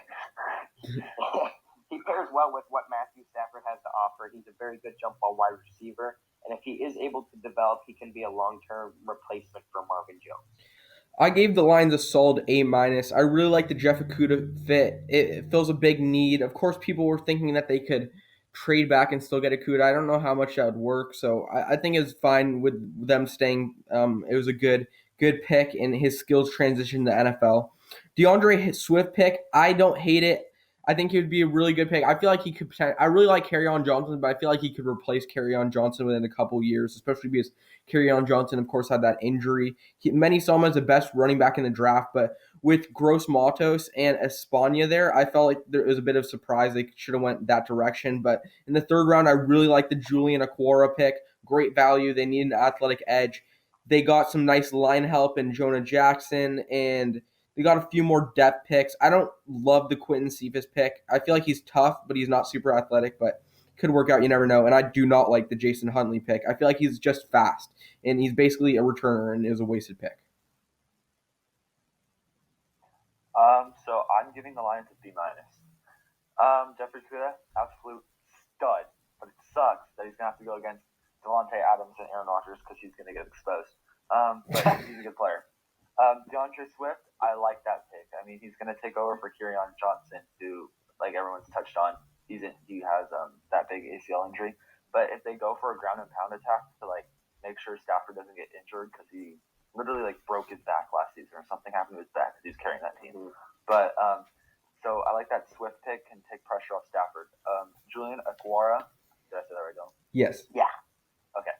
He pairs well with what Matthew Stafford has to offer. He's a very good jump ball wide receiver. And if he is able to develop, he can be a long-term replacement for Marvin Jones. I gave the Lions a solid A-. I really like the Jeff Okudah fit. It fills a big need. Of course, people were thinking that they could trade back and still get Okudah. I don't know how much that would work, so I think it's fine with them staying. It was a good pick, and his skills transition to the NFL. DeAndre Swift pick, I don't hate it. I think he would be a really good pick. I feel like he could. I really like Kerryon Johnson, but I feel like he could replace Kerryon Johnson within a couple years, especially because Kerryon Johnson, of course, had that injury. Many saw him as the best running back in the draft, but with Gross Matos and Espana there, I felt like there was a bit of surprise. They should have went that direction. But in the third round, I really like the Julian Aquara pick. Great value. They need an athletic edge. They got some nice line help in Jonah Jackson, and they got a few more depth picks. I don't love the Quentin Cephas pick. I feel like he's tough, but he's not super athletic, but could work out. You never know. And I do not like the Jason Huntley pick. I feel like he's just fast, and he's basically a returner and is a wasted pick. So I'm giving the Lions a B minus. Jeffrey Kuda, absolute stud, but it sucks that he's gonna have to go against Devontae Adams and Aaron Rodgers because he's gonna get exposed. But he's a good player. DeAndre Swift, I like that pick. I mean, he's gonna take over for Kerryon Johnson, who, like everyone's touched on, he has that big ACL injury. But if they go for a ground and pound attack to like make sure Stafford doesn't get injured because he literally like broke his back last season or something happened to his back because he's carrying that team. But so I like that Swift pick can take pressure off Stafford. Julian Aquara, did I say that right, Dylan? Yes. Yeah. Okay.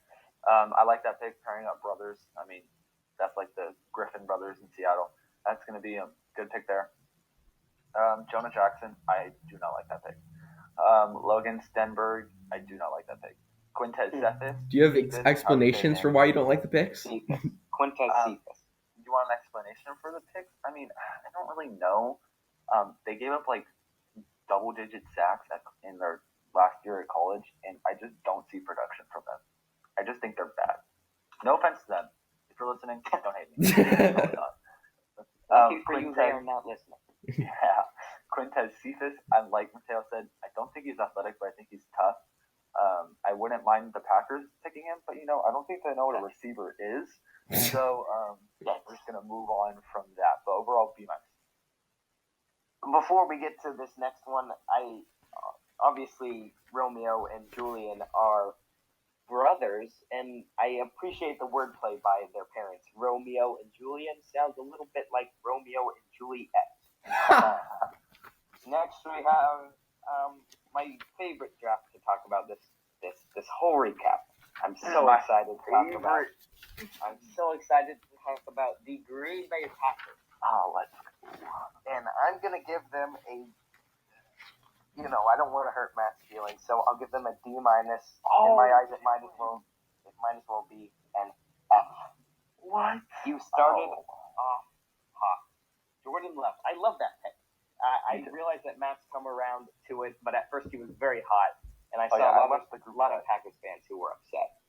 I like that pick, pairing up brothers. I mean, that's like the Griffin brothers in Seattle. That's going to be a good pick there. Jonah Jackson, I do not like that pick. Logan Stenberg, I do not like that pick. Quintez Cephas. Do you have explanations for why you don't like the picks? Quintez Cephas. Do you want an explanation for the picks? I mean, I don't really know. They gave up like double-digit sacks in their last year at college, and I just don't see production from them. I just think they're bad. No offense to them. If you're listening, don't hate me. Probably not. Lucky for you, they are not listening. Yeah. Quintez Cephas, like Mateo said, I don't think he's athletic, but I think he's tough. I wouldn't mind the Packers picking him, but I don't think they know what a receiver is. So we're just gonna move on from that. But overall, B minus. Before we get to this next one, obviously Romeo and Julian are brothers, and I appreciate the wordplay by their parents. Romeo and Julian sounds a little bit like Romeo and Juliet. Next, we have my favorite draft to talk about this whole recap. I'm so excited to talk about. I'm so excited to talk about the Green Bay Packers. Oh, let's. And I'm gonna give them a. I don't want to hurt Matt's feelings, so I'll give them a D minus. In my eyes, it might as well be an F. What? You started off hot. Jordan Love. I love that pick. I realized that Matt's come around to it, but at first he was very hot, and I saw a lot of Packers fans who were upset.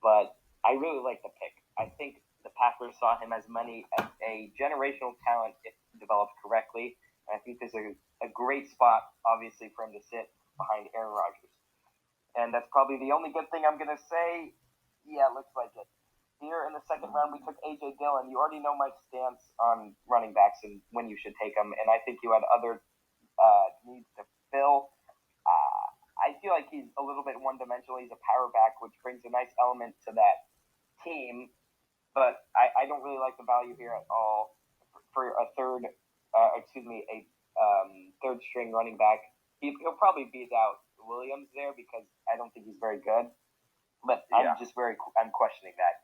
But I really like the pick. I think the Packers saw him as a generational talent if developed correctly. And I think this is a great spot, obviously, for him to sit behind Aaron Rodgers. And that's probably the only good thing I'm going to say. Yeah, looks like it. Here in the second round, we took A.J. Dillon. You already know my stance on running backs and when you should take them. And I think you had other needs to fill. I feel like he's a little bit one-dimensional. He's a power back, which brings a nice element to that team. But I don't really like the value here at all for a third string running back. He'll probably beat out Williams there because I don't think he's very good. But I'm questioning that.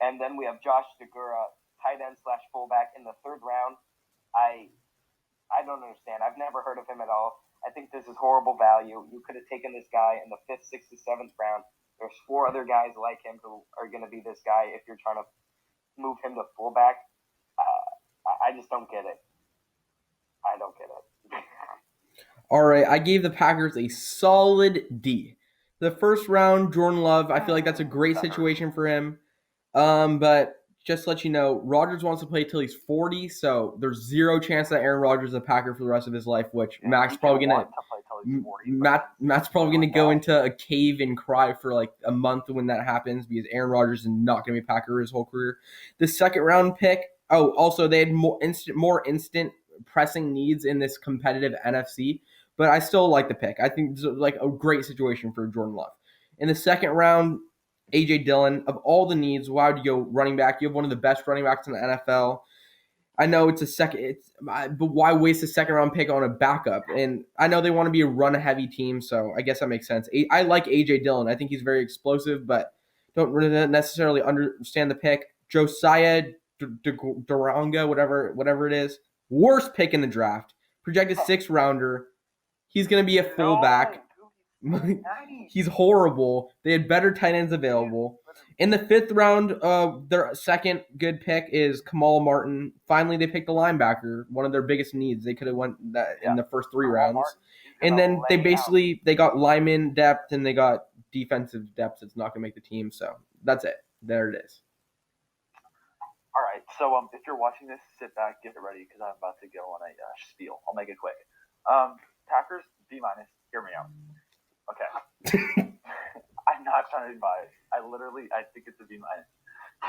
And then we have Josh Degura, tight end / fullback in the third round. I don't understand. I've never heard of him at all. I think this is horrible value. You could have taken this guy in the 5th, 6th, or 7th round. There's 4 other guys like him who are going to be this guy if you're trying to move him to fullback. I just don't get it. I don't get it. All right, I gave the Packers a solid D. The first round, Jordan Love, I feel like that's a great situation for him. But just to let you know, Rodgers wants to play till he's 40, so there's zero chance that Aaron Rodgers is a Packer for the rest of his life, which Matt's probably gonna go into a cave and cry for like a month when that happens because Aaron Rodgers is not gonna be a Packer his whole career. The second round pick. Oh, also they had more instant pressing needs in this competitive NFC, but I still like the pick. I think it's like a great situation for Jordan Love. In the second round, A.J. Dillon, of all the needs, why would you go running back? You have one of the best running backs in the NFL. I know it's a second, but why waste a second round pick on a backup? And I know they want to be a run heavy team, so I guess that makes sense. I like AJ Dillon. I think he's very explosive, but don't really necessarily understand the pick. Josiah Duranga, whatever it is, worst pick in the draft. Projected 6th rounder. He's going to be a fullback. He's horrible. They had better tight ends available. In the 5th round, their second good pick is Kamal Martin. Finally, they picked a linebacker, one of their biggest needs. They could have went that in the first 3 rounds. And then they got lineman depth and they got defensive depth that's not going to make the team. So that's it. There it is. All right. So if you're watching this, sit back, get ready, because I'm about to go on a spiel. I'll make it quick. Packers B-. Hear me out. Okay. I'm not trying to be biased. I think it's a B-.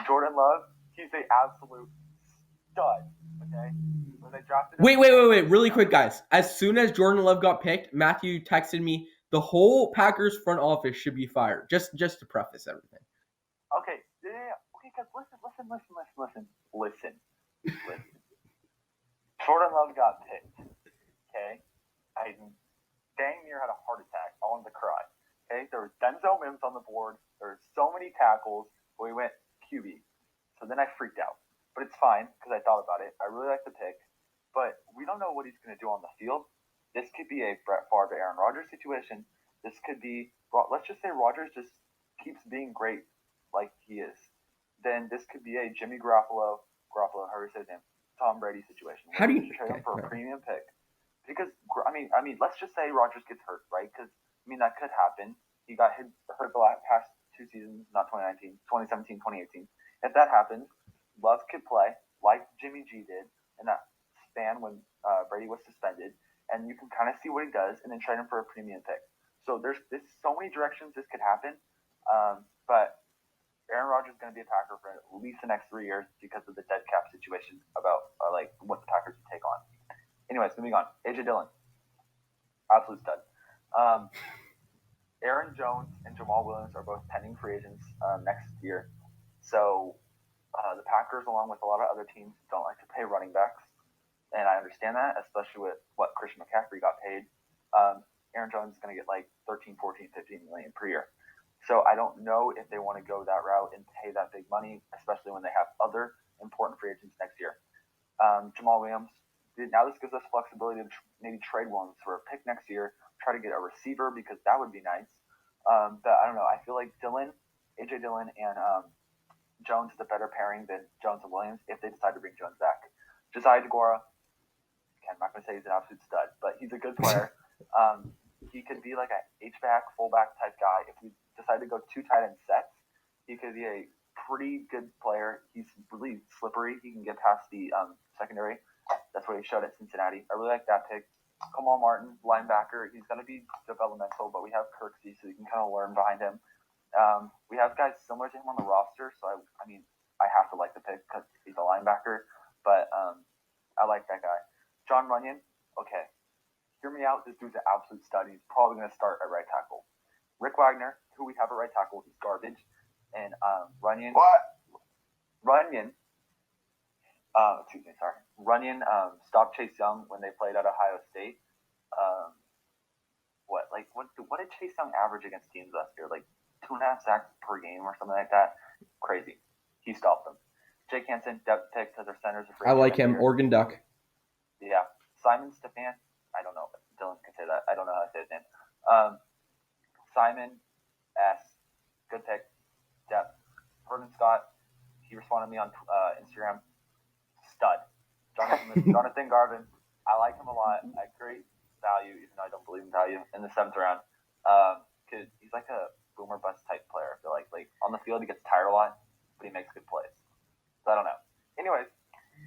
Jordan Love, he's an absolute stud. Okay. When they drafted him, Wait. Really quick, guys. As soon as Jordan Love got picked, Matthew texted me, the whole Packers front office should be fired. Just to preface everything. Okay. Yeah. Okay, guys, listen. Jordan Love got picked. Okay. I dang near had a heart attack. I wanted to cry. Okay, there was Denzel Mims on the board. There were so many tackles. But we went QB. So then I freaked out. But it's fine because I thought about it. I really like the pick. But we don't know what he's going to do on the field. This could be a Brett Favre, Aaron Rodgers situation. This could be, let's just say Rodgers just keeps being great like he is. Then this could be a Jimmy Garoppolo, however you say his name, Tom Brady situation. How do you trade him for a premium pick? Because I mean, let's just say Rodgers gets hurt, right? Because that could happen. He got hurt the past 2 seasons, not 2019, 2017, 2018. If that happens, Love could play like Jimmy G did in that span when Brady was suspended, and you can kind of see what he does, and then trade him for a premium pick. So there's so many directions this could happen, but Aaron Rodgers is going to be a Packer for at least the next 3 years because of the dead cap situation about what the Packers would take on. Anyways, moving on. AJ Dillon, absolute stud. Aaron Jones and Jamal Williams are both pending free agents next year. So the Packers, along with a lot of other teams, don't like to pay running backs. And I understand that, especially with what Christian McCaffrey got paid. Aaron Jones is going to get like 13, 14, 15 million per year. So I don't know if they want to go that route and pay that big money, especially when they have other important free agents next year. Jamal Williams, now this gives us flexibility to maybe trade Williams for a pick next year, try to get a receiver because that would be nice. But I don't know. I feel like AJ Dillon and Jones is a better pairing than Jones and Williams if they decide to bring Jones back. Josiah DeGuara, I'm not going to say he's an absolute stud, but he's a good player. He could be like an H-back, fullback type guy. If we decide to go 2 tight end sets, he could be a pretty good player. He's really slippery. He can get past the secondary. That's what he showed at Cincinnati. I really like that pick. Kamal Martin, linebacker. He's going to be developmental, but we have Kirksey, so you can kind of learn behind him. We have guys similar to him on the roster, so I have to like the pick because he's a linebacker. But I like that guy. John Runyon, okay. Hear me out. This dude's an absolute stud. He's probably going to start at right tackle. Rick Wagner, who we have at right tackle, he's garbage. And Runyon. What? Runyon. Runyon stopped Chase Young when they played at Ohio State. What did Chase Young average against teams last year? Like 2.5 sacks per game or something like that. Crazy. He stopped them. Jake Hansen, depth pick to their centers. I like him. Oregon Duck. Yeah. Simon Stefan. I don't know. Dylan can say that. I don't know how to say his name. Simon S. Good pick. Depth. Vernon Scott. He responded to me on Instagram. Stud. Jonathan Garvin. I like him a lot. At great value, even though I don't believe in value, in the 7th round. He's like a boomer bust type player. I feel like on the field he gets tired a lot, but he makes good plays. So I don't know. Anyways,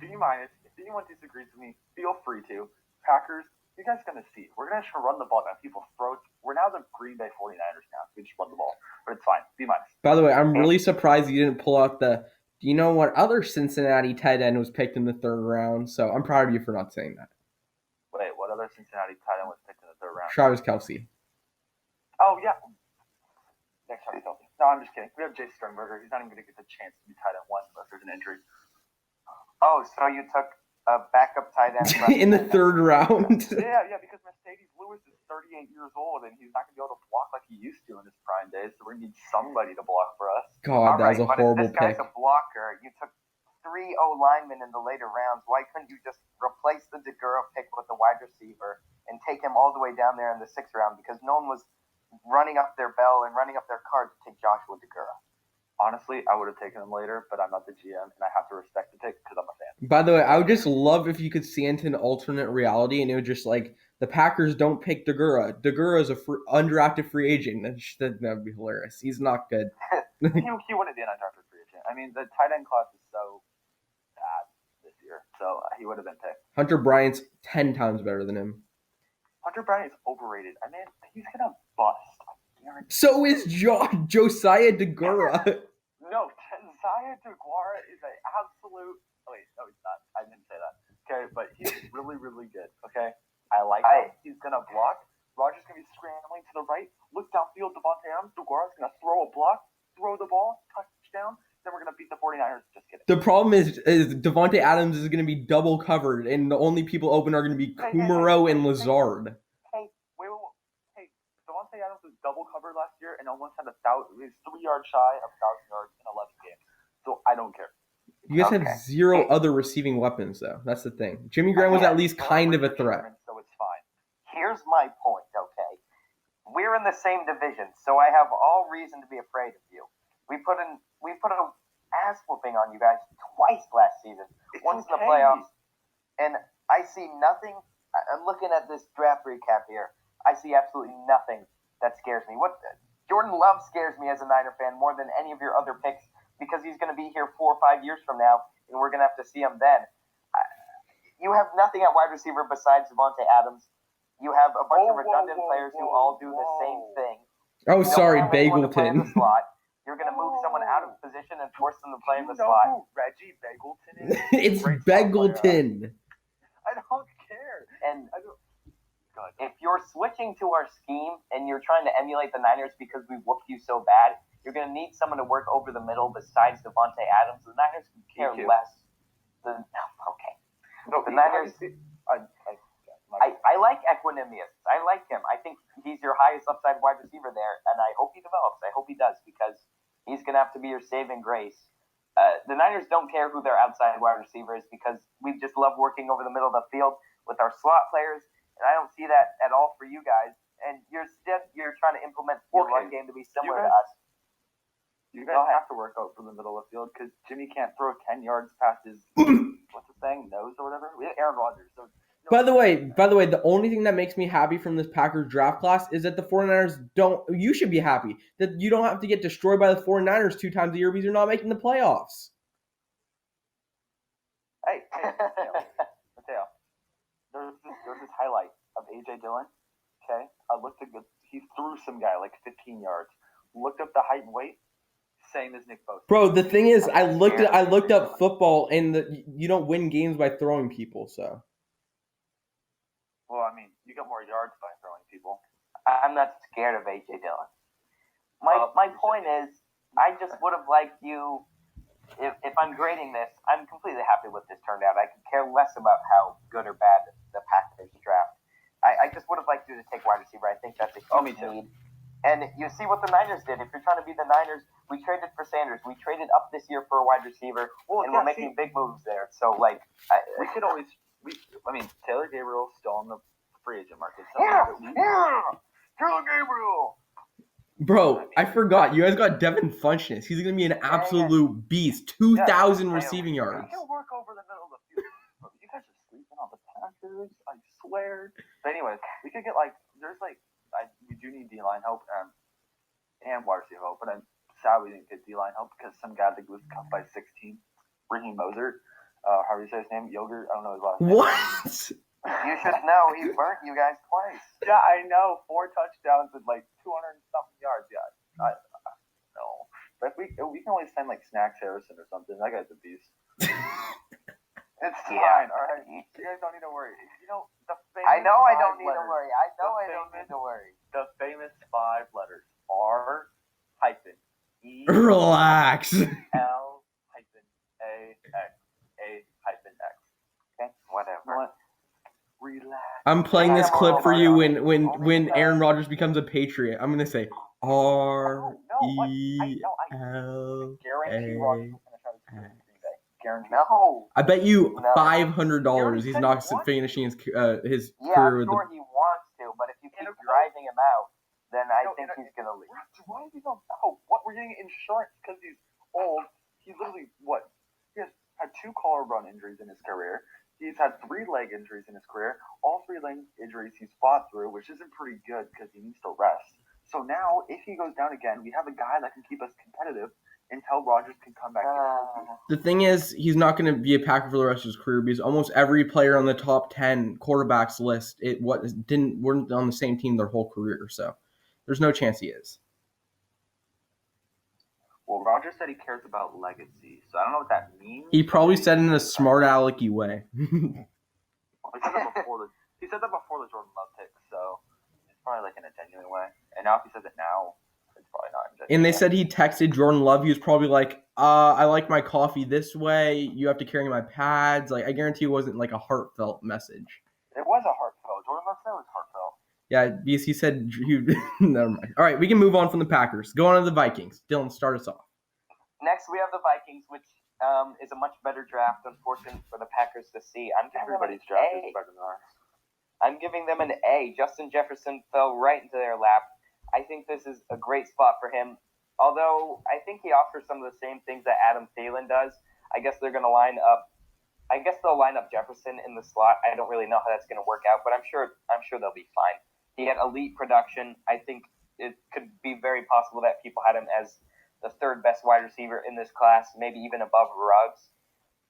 B-. If anyone disagrees with me, feel free to. Packers, you guys are going to see. We're going to run the ball down people's throats. We're now the Green Bay 49ers now. We just run the ball. But it's fine. B-. By the way, I'm really surprised you didn't pull out do you know what other Cincinnati tight end was picked in the 3rd round? So I'm proud of you for not saying that. Wait, what other Cincinnati tight end was picked in the 3rd round? Travis Kelce. Oh, yeah. Next Travis Kelce. No, I'm just kidding. We have Jay Sternberger. He's not even going to get the chance to be tight end 1 unless there's an injury. Oh, so you took a backup tight end in the third round. Yeah, because Mercedes Lewis is 38 years old and he's not going to be able to block like he used to in his prime days. So we're going to need somebody to block for us. God, that was a horrible pick. But if this pick. guy's a blocker, you took 3 O-linemen in the later rounds. Why couldn't you just replace the Degura pick with the wide receiver and take him all the way down there in the 6th round? Because no one was running up their bell and running up their card to take Joshua Degura. Honestly, I would have taken him later, but I'm not the GM, and I have to respect the pick because I'm a fan. By the way, I would just love if you could see into an alternate reality, and it would just like the Packers don't pick Degura. Degura is a undrafted free agent. That would be hilarious. He's not good. He wouldn't be an undrafted free agent. I mean, the tight end class is so bad this year, so he would have been picked. Hunter Bryant's 10 times better than him. Hunter Bryant is overrated. I mean, he's gonna bust. So is Josiah Degura. No, Josiah Degura is an absolute. Wait, no, he's not. I didn't say that. Okay, but he's really, really good. Okay, I like him. He's gonna block. Roger's gonna be scrambling to the right. Look downfield, Devontae Adams. Degura's gonna throw a block, throw the ball, touchdown. Then we're gonna beat the 49ers. Just kidding. The problem is Devontae Adams is gonna be double covered, and the only people open are gonna be Kumaro and Lazard. Devontae Adams was double covered last year and almost had 1,000. He was 3 yards shy of 1,000 yards in 11 games. So I don't care. You guys have zero other receiving weapons, though. That's the thing. Jimmy Graham was at least kind of a threat. So it's fine. Here's my point, okay? We're in the same division, so I have all reason to be afraid of you. We put an ass whooping on you guys twice last season. Once in the playoffs. And I see nothing. I'm looking at this draft recap here. I see absolutely nothing that scares me. Jordan Love scares me as a Niner fan more than any of your other picks because he's going to be here 4 or 5 years from now, and we're going to have to see him then. You have nothing at wide receiver besides Devontae Adams. You have a bunch of redundant players who all do the same thing. Oh, sorry, Bagleton. You're going to move someone out of position and force them to play in the slot. slot. Who Reggie Bagleton is? It's Bagleton. I don't care. And if you're switching to our scheme and you're trying to emulate the Niners because we whooped you so bad, you're going to need someone to work over the middle besides Devontae Adams. The Niners can care less. The Niners. I like Equanimous. I like him. I think he's your highest upside wide receiver there, and I hope he develops. I hope he does because he's going to have to be your saving grace. The Niners don't care who their outside wide receiver is because we just love working over the middle of the field with our slot players. And I don't see that at all for you guys. And you're trying to implement your run game to be similar to us. You guys have to work out from the middle of the field because Jimmy can't throw 10 yards past his what's the saying, nose or whatever. We have Aaron Rodgers. So, By the way, the only thing that makes me happy from this Packers draft class is that the 49ers don't. You should be happy that you don't have to get destroyed by the 49ers 2 times a year because you're not making the playoffs. Hey, Mateo. There's this highlight of A.J. Dillon. Okay, I looked at he threw some guy like 15 yards. Looked up the height and weight, same as Nick Bosa. Bro, the thing is, I looked up football, and you don't win games by throwing people. So. Well, I mean, you got more yards by throwing people. I'm not scared of A.J. Dillon. My point is, I just would have liked you. If I'm grading this, I'm completely happy with this turned out. I could care less about how good or bad the Packers draft. I just would have liked you to take wide receiver. I think that's a huge need. And you see what the Niners did. If you're trying to be the Niners, we traded for Sanders. We traded up this year for a wide receiver, and we're making big moves there. So, we could always Taylor Gabriel's still on the free agent market. Taylor Gabriel. Bro, I forgot. You guys got Devin Funchess. He's going to be an absolute beast. 2,000 receiving yards. He'll work over the middle of the field. You guys are sleeping on the Packers. I swear. But anyways, we could get we do need D-line help and wide receiver help. But I'm sad we didn't get D-line help because some guy that was cut by 16, Raheem Mostert. How do you say his name? Yogurt? I don't know his last name. What? You should know he burnt you guys twice. Yeah, I know. 4 touchdowns and 200 something yards. Yeah, I no. But we can always send Snacks Harrison or something. That guy's a beast. It's fine. All right, you guys don't need to worry. You know the famous. I know I don't need letters, to worry. I know I don't need to worry. The famous 5 letters: R hyphen E. Relax. L hyphen A X A hyphen X. Okay. I'm playing this clip for you when Only Aaron because- Rodgers becomes a Patriot. I'm gonna say R E L Guarantee A. Rodgers will finish out his career in Green Bay. Guarantee. No. I bet you No. $500 he's said not he wants finishing his Yeah, career I'm with sure the. he wants to, but if you keep driving him out, then I think he's going to leave. We're driving him out. What? We're getting insurance because he's old. He's literally what? He has had 2 collarbone injuries in his career. He's had 3 leg injuries in his career. All 3 leg injuries he's fought through, which isn't pretty good because he needs to rest. So now, if he goes down again, we have a guy that can keep us competitive until Rodgers can come back. The thing is, he's not going to be a Packer for the rest of his career because almost every player on the top 10 quarterbacks list weren't on the same team their whole career. So there's no chance he is. Well, Rodgers said he cares about legacy, so I don't know what that means. He probably said it in a smart alecky way. He said that before the Jordan Love pick, so it's probably like in a genuine way. And now if he says it now, it's probably not in a genuine And they way. said he texted Jordan Love. He was probably like, I like my coffee this way. You have to carry my pads. Like, I guarantee it wasn't like a heartfelt message. It was a heartfelt. Jordan Love said it was heartfelt. Yeah, because he said never mind. All right, we can move on from the Packers. Go on to the Vikings. Dylan, start us off. Next, we have the Vikings, which is a much better draft, unfortunately, for the Packers to see. Everybody's draft is better than ours. I'm giving them an A. Justin Jefferson fell right into their lap. I think this is a great spot for him. Although I think he offers some of the same things that Adam Thielen does. I guess they're going to line up. I guess they'll line up Jefferson in the slot. I don't really know how that's going to work out, but I'm sure they'll be fine. He had elite production. I think it could be very possible that people had him as the 3rd best wide receiver in this class, maybe even above Ruggs.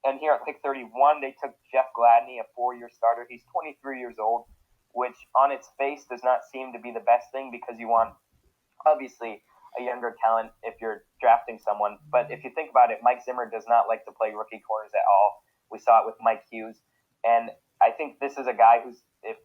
And here at pick 31, they took Jeff Gladney, a 4-year starter. He's 23 years old, which on its face does not seem to be the best thing because you want, obviously, a younger talent if you're drafting someone. But if you think about it, Mike Zimmer does not like to play rookie corners at all. We saw it with Mike Hughes. And I think this is a guy who's, if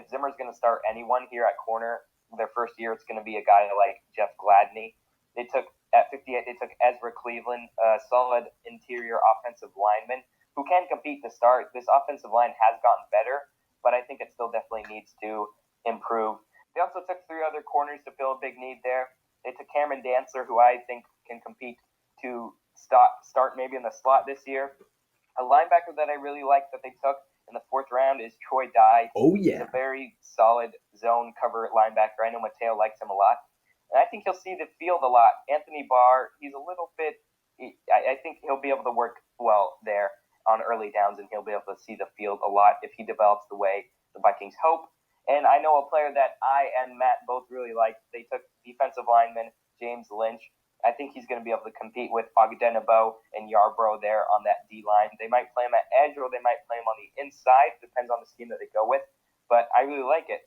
Zimmer's going to start anyone here at corner their first year, it's going to be a guy like Jeff Gladney. At 58, they took Ezra Cleveland, a solid interior offensive lineman who can compete to start. This offensive line has gotten better, but I think it still definitely needs to improve. They also took 3 other corners to fill a big need there. They took Cameron Dantzler, who I think can compete to start maybe in the slot this year. A linebacker that I really like that they took in the 4th round is Troy Dye. Oh, yeah. He's a very solid zone cover linebacker. I know Mateo likes him a lot. And I think he'll see the field a lot. Anthony Barr, he's a little bit I think he'll be able to work well there on early downs, and he'll be able to see the field a lot if he develops the way the Vikings hope. And I know a player that I and Matt both really like. They took defensive lineman James Lynch. I think he's going to be able to compete with Ogdenebo and Yarbrough there on that D-line. They might play him at edge or they might play him on the inside. Depends on the scheme that they go with. But I really like it.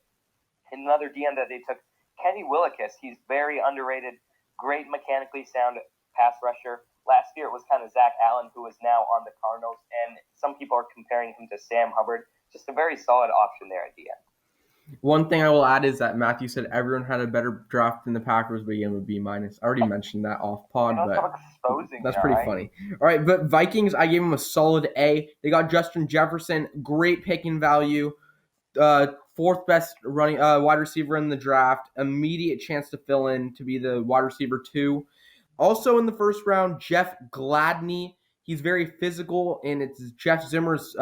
And another DM that they took, Kenny Willekes. He's very underrated, great mechanically sound pass rusher. Last year it was kind of Zach Allen, who is now on the Cardinals, and some people are comparing him to Sam Hubbard. Just a very solid option there at the end. One thing I will add is that Matthew said everyone had a better draft than the Packers, but he gave him a B-. I already mentioned that off pod, but that's pretty funny. All right, but Vikings, I gave him a solid A. They got Justin Jefferson, great picking value. 4th best running wide receiver in the draft, immediate chance to fill in to be the wide receiver 2. Also in the 1st round, Jeff Gladney. He's very physical, and it's Jeff Zimmer's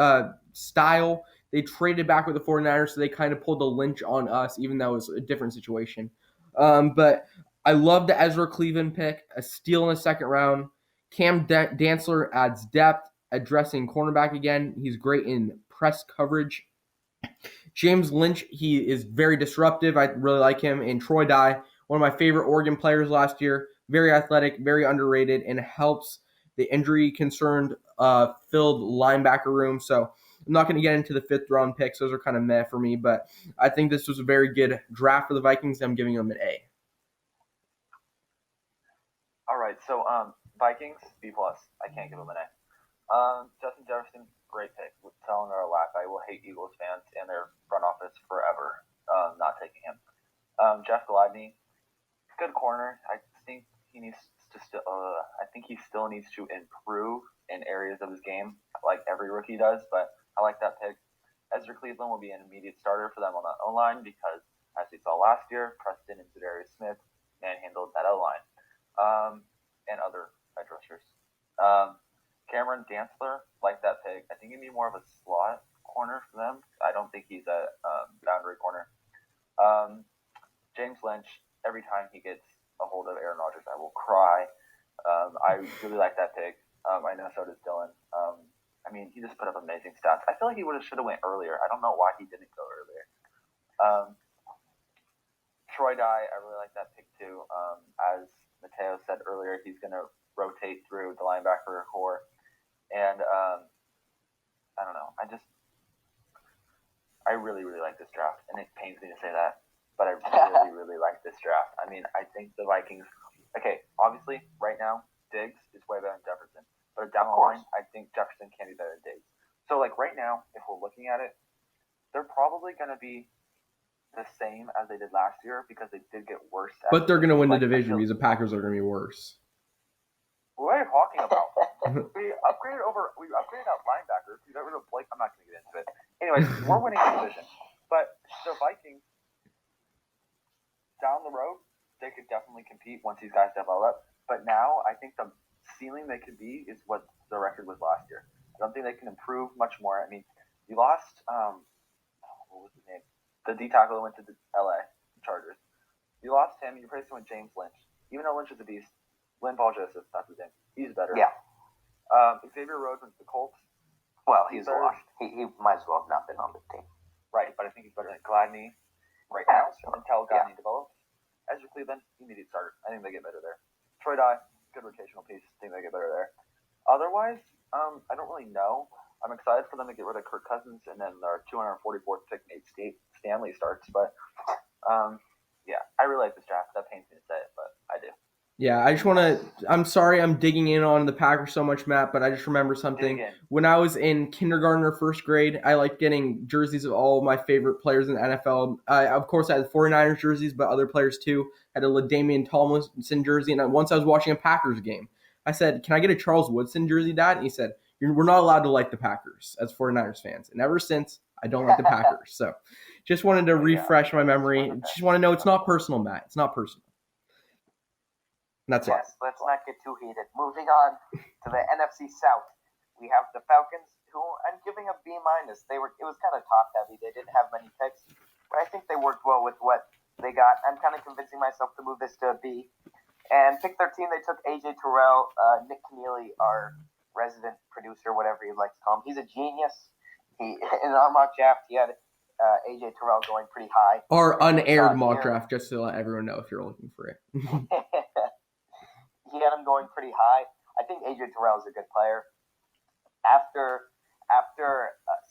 style. They traded back with the 49ers, so they kind of pulled the Lynch on us, even though it was a different situation. But I love the Ezra Cleveland pick, a steal in the 2nd round. Cam Dantzler adds depth, addressing cornerback again. He's great in press coverage. James Lynch, he is very disruptive. I really like him. And Troy Dye, one of my favorite Oregon players last year. Very athletic, very underrated, and helps the injury-concerned filled linebacker room. So I'm not going to get into the 5th round picks. Those are kind of meh for me. But I think this was a very good draft for the Vikings. I'm giving them an A. All right, so Vikings, B+. I can't give them an A. Justin Jefferson, great pick. Fell in their lap. I will hate Eagles fans and their front office forever not taking him. Jeff Gladney, good corner. I think he needs to still needs to improve in areas of his game, like every rookie does. But I like that pick. Ezra Cleveland will be an immediate starter for them on the O-line because, as we saw last year, Preston and Zadarius Smith manhandled that O-line and other edge rushers. Cameron Dantzler, like that pick. I think he'd be more of a slot corner for them. I don't think he's a boundary corner. James Lynch, every time he gets a hold of Aaron Rodgers, I will cry. I really like that pick. I know so does Dylan. I mean, he just put up amazing stats. I feel like he should have went earlier. I don't know why he didn't go earlier. Troy Dye, I really like that pick too. As Mateo said earlier, he's going to rotate through the linebacker core. And I don't know. I really, really like this draft. And it pains me to say that, but I really, really like this draft. I mean, I think the Vikings, okay, obviously, right now, Diggs is way better than Jefferson. But down the line, I think Jefferson can be better than Diggs. So, like, right now, if we're looking at it, they're probably going to be the same as they did last year because they did get worse. But they're going to win the division because the Packers are going to be worse. What are you talking about? we upgraded out linebackers. We got rid of Blake. I'm not going to get into it. Anyways, we're winning the division. But the Vikings, down the road, they could definitely compete once these guys develop. But now, I think the ceiling they could be is what the record was last year. I don't think they can improve much more. I mean, you lost, what was his name? The D tackle went to the LA Chargers. You lost him. You replaced him with James Lynch. Even though Lynch is a beast, Lynn Paul Joseph, that's his name. He's better. Yeah. Xavier Rhodes went to the Colts. Well, he's washed. He might as well have not been on the team. Right, but I think he's better than Gladney right now until Gladney develops. Ezra Cleveland, immediate starter. I think they get better there. Troy Dye, good rotational piece. I think they get better there. Otherwise, I don't really know. I'm excited for them to get rid of Kirk Cousins, and then their 244th pick, Nate Stanley, starts. But, yeah, I really like this draft. That pains me to say it, but I do. Yeah, I just want to – I'm sorry I'm digging in on the Packers so much, Matt, but I just remember something. When I was in kindergarten or first grade, I liked getting jerseys of all my favorite players in the NFL. Of course, I had 49ers jerseys, but other players too. I had a LaDainian Tomlinson jersey, and once I was watching a Packers game, I said, "Can I get a Charles Woodson jersey, Dad?" And he said, "We're not allowed to like the Packers as 49ers fans." And ever since, I don't like the Packers. So just wanted to refresh my memory. Just want to know it's not personal, Matt. It's not personal. That's it. Let's not get too heated. Moving on to the NFC South, we have the Falcons, who I'm giving a B-. It was kind of top heavy. They didn't have many picks, but I think they worked well with what they got. I'm kind of convincing myself to move this to a B. And pick 13, they took AJ Terrell, Nick Kennealy, our resident producer, whatever you'd like to call him. He's a genius. In our mock draft, he had AJ Terrell going pretty high. Our unaired mock draft, just to let everyone know if you're looking for it. He had him going pretty high. I think AJ Terrell is a good player. After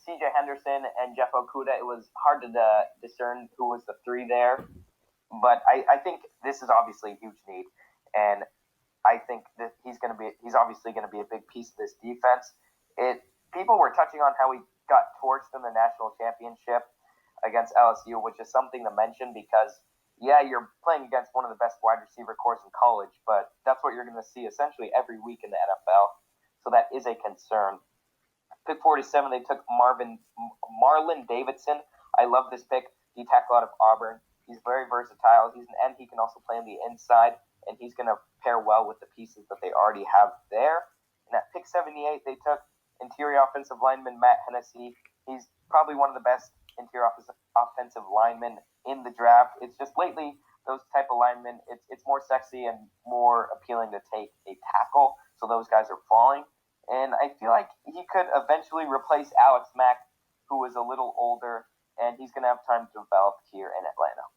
CJ Henderson and Jeff Okudah, it was hard to discern who was the three there. But I think this is obviously a huge need, and I think that he's obviously going to be a big piece of this defense. People were touching on how he got torched in the national championship against LSU, which is something to mention because, yeah, you're playing against one of the best wide receiver corps in college, but that's what you're going to see essentially every week in the NFL. So that is a concern. Pick 47, they took Marlon Davidson. I love this pick. He tackled out of Auburn. He's very versatile. He's an end. He can also play on the inside, and he's going to pair well with the pieces that they already have there. And at pick 78, they took interior offensive lineman Matt Hennessy. He's probably one of the best interior offensive linemen in the draft. It's just lately those type of linemen, it's more sexy and more appealing to take a tackle. So those guys are falling. And I feel like he could eventually replace Alex Mack, who is a little older, and he's going to have time to develop here in Atlanta.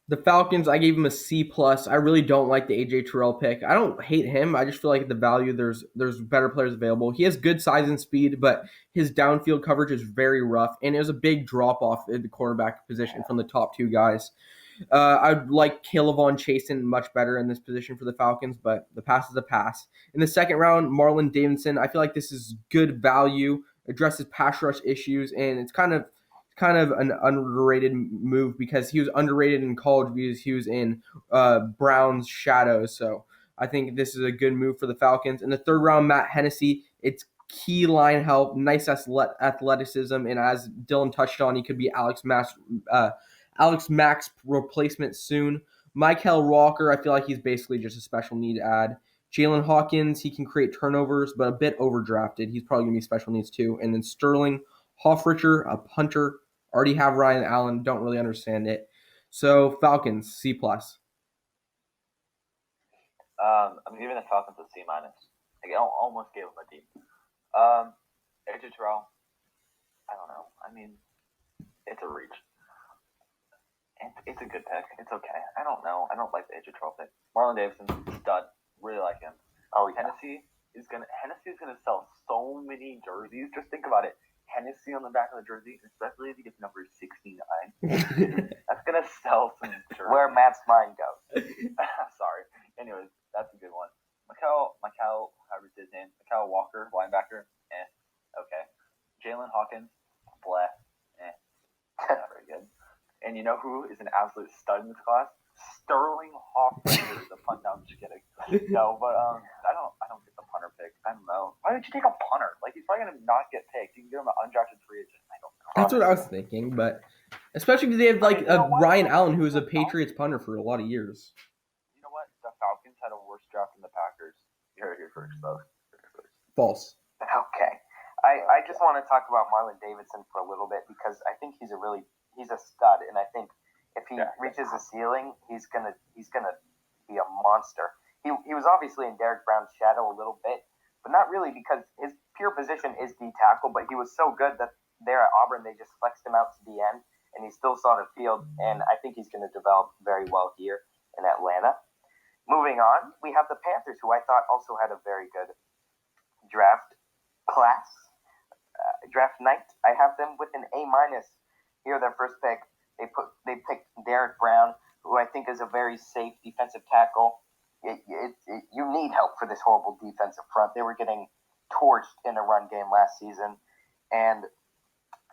The Falcons, I gave him a C+. I really don't like the AJ Terrell pick. I don't hate him. I just feel like the value, there's better players available. He has good size and speed, but his downfield coverage is very rough, and it was a big drop-off in the quarterback position from the top two guys. I'd like Kayvon Chasen much better in this position for the Falcons, but the pass is a pass. In the second round, Marlon Davidson, I feel like this is good value, addresses pass rush issues, and it's kind of an underrated move because he was underrated in college because he was in Brown's shadows. So I think this is a good move for the Falcons. In the third round, Matt Hennessy, it's key line help, nice athleticism, and as Dylan touched on, he could be Alex Mack's replacement soon. Michael Walker, I feel like he's basically just a special need add. Jalen Hawkins, he can create turnovers, but a bit overdrafted. He's probably going to be special needs too. And then Sterling Hoffrichter, a punter. Already have Ryan Allen. Don't really understand it. So Falcons, C+. I'm giving the Falcons a C-. I almost gave them a D. AJ Terrell, I don't know. I mean, it's a reach. It's a good pick. It's okay. I don't know. I don't like the AJ Terrell pick. Marlon Davidson, stud. Really like him. Oh, yeah. Hennessy is gonna sell so many jerseys. Just think about it. Hennessy on the back of the jersey, especially if you get the number 69. That's gonna sell some jerseys. Where Matt's mind goes. Sorry. Anyways, that's a good one. Michael, however you say his name. Michael Walker, linebacker. Okay. Jalen Hawkins, bleh. Not very good. And you know who is an absolute stud in this class? Sterling Hoffrichter is a punt. No, I'm just kidding. No, but I don't get the punter pick. I don't know. Why did you take a punter? Like, he's probably gonna not get picked. You can give him an undrafted free agent. I don't know. That's what I was thinking, but especially because they have Ryan Allen, who was a Patriots punter for a lot of years. You know what? The Falcons had a worse draft than the Packers. You heard it here first, though. False. Okay. I just want to talk about Marlon Davidson for a little bit because I think he's a stud, and I think if he reaches the ceiling, he's gonna be a monster. He was obviously in Derek Brown's shadow a little bit, but not really because his pure position is D tackle. But he was so good that there at Auburn they just flexed him out to the end, and he still saw the field. And I think he's going to develop very well here in Atlanta. Moving on, we have the Panthers, who I thought also had a very good draft class. Draft night, I have them with an A-. Here, their first pick, they picked Derek Brown, who I think is a very safe defensive tackle. You need help for this horrible defensive front. They were getting torched in a run game last season, and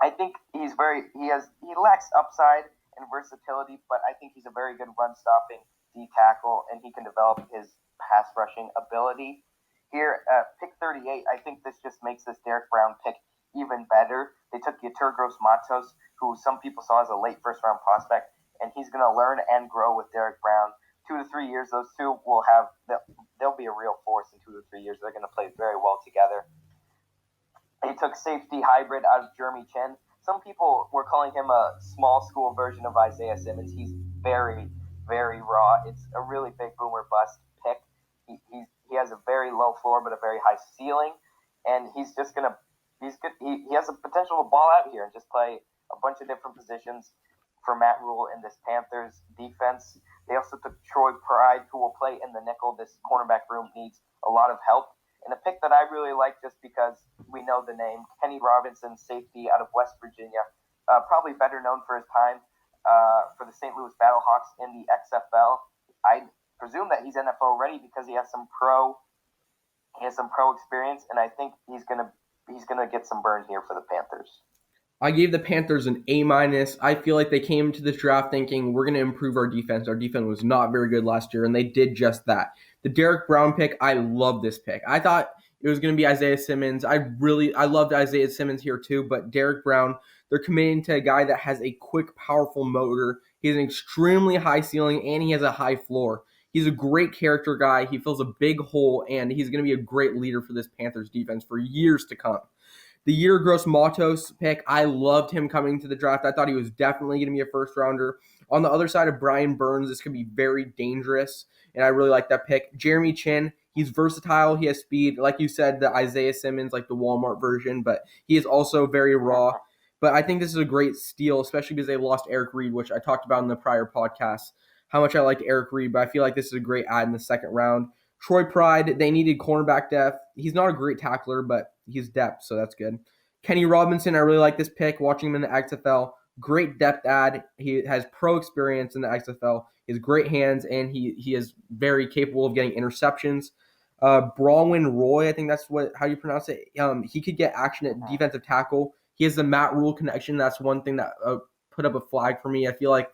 I think he lacks upside and versatility, but I think he's a very good run-stopping D tackle, and he can develop his pass rushing ability. Here, pick 38, I think this just makes this Derek Brown pick even better. They took Yeturgos Matos, who some people saw as a late first-round prospect, and he's going to learn and grow with Derek Brown. 2 to 3 years, those two they'll be a real force in 2 to 3 years. They're going to play very well together. They took safety hybrid out of Jeremy Chin. Some people were calling him a small school version of Isaiah Simmons. He's very, very raw. It's a really big boomer bust pick. He has a very low floor but a very high ceiling, and he's good. He has the potential to ball out here and just play a bunch of different positions for Matt Rule in this Panthers defense. They also took Troy Pride, who will play in the nickel. This cornerback room needs a lot of help. And a pick that I really like just because we know the name, Kenny Robinson, safety out of West Virginia, probably better known for his time for the St. Louis Battlehawks in the XFL. I presume that he's NFL ready because he has some pro experience, and I think he's gonna get some burn here for the Panthers. I gave the Panthers an A-. I feel like they came to this draft thinking we're going to improve our defense. Our defense was not very good last year, and they did just that. The Derek Brown pick, I love this pick. I thought it was going to be Isaiah Simmons. I loved Isaiah Simmons here too, but Derek Brown, they're committing to a guy that has a quick, powerful motor. He has an extremely high ceiling, and he has a high floor. He's a great character guy. He fills a big hole, and he's going to be a great leader for this Panthers defense for years to come. The Yeturgos Matos pick, I loved him coming to the draft. I thought he was definitely going to be a first-rounder. On the other side of Brian Burns, this could be very dangerous, and I really like that pick. Jeremy Chin, he's versatile. He has speed. Like you said, the Isaiah Simmons, like the Walmart version, but he is also very raw. But I think this is a great steal, especially because they lost Eric Reed, which I talked about in the prior podcast, how much I like Eric Reed, but I feel like this is a great add in the second round. Troy Pride, they needed cornerback depth. He's not a great tackler, but he's depth, so that's good. Kenny Robinson, I really like this pick, watching him in the XFL. Great depth add. He has pro experience in the XFL. He has great hands, and he is very capable of getting interceptions. Bronwyn Roy, I think that's how you pronounce it. He could get action at defensive tackle. He has the Matt Rule connection. That's one thing that put up a flag for me. I feel like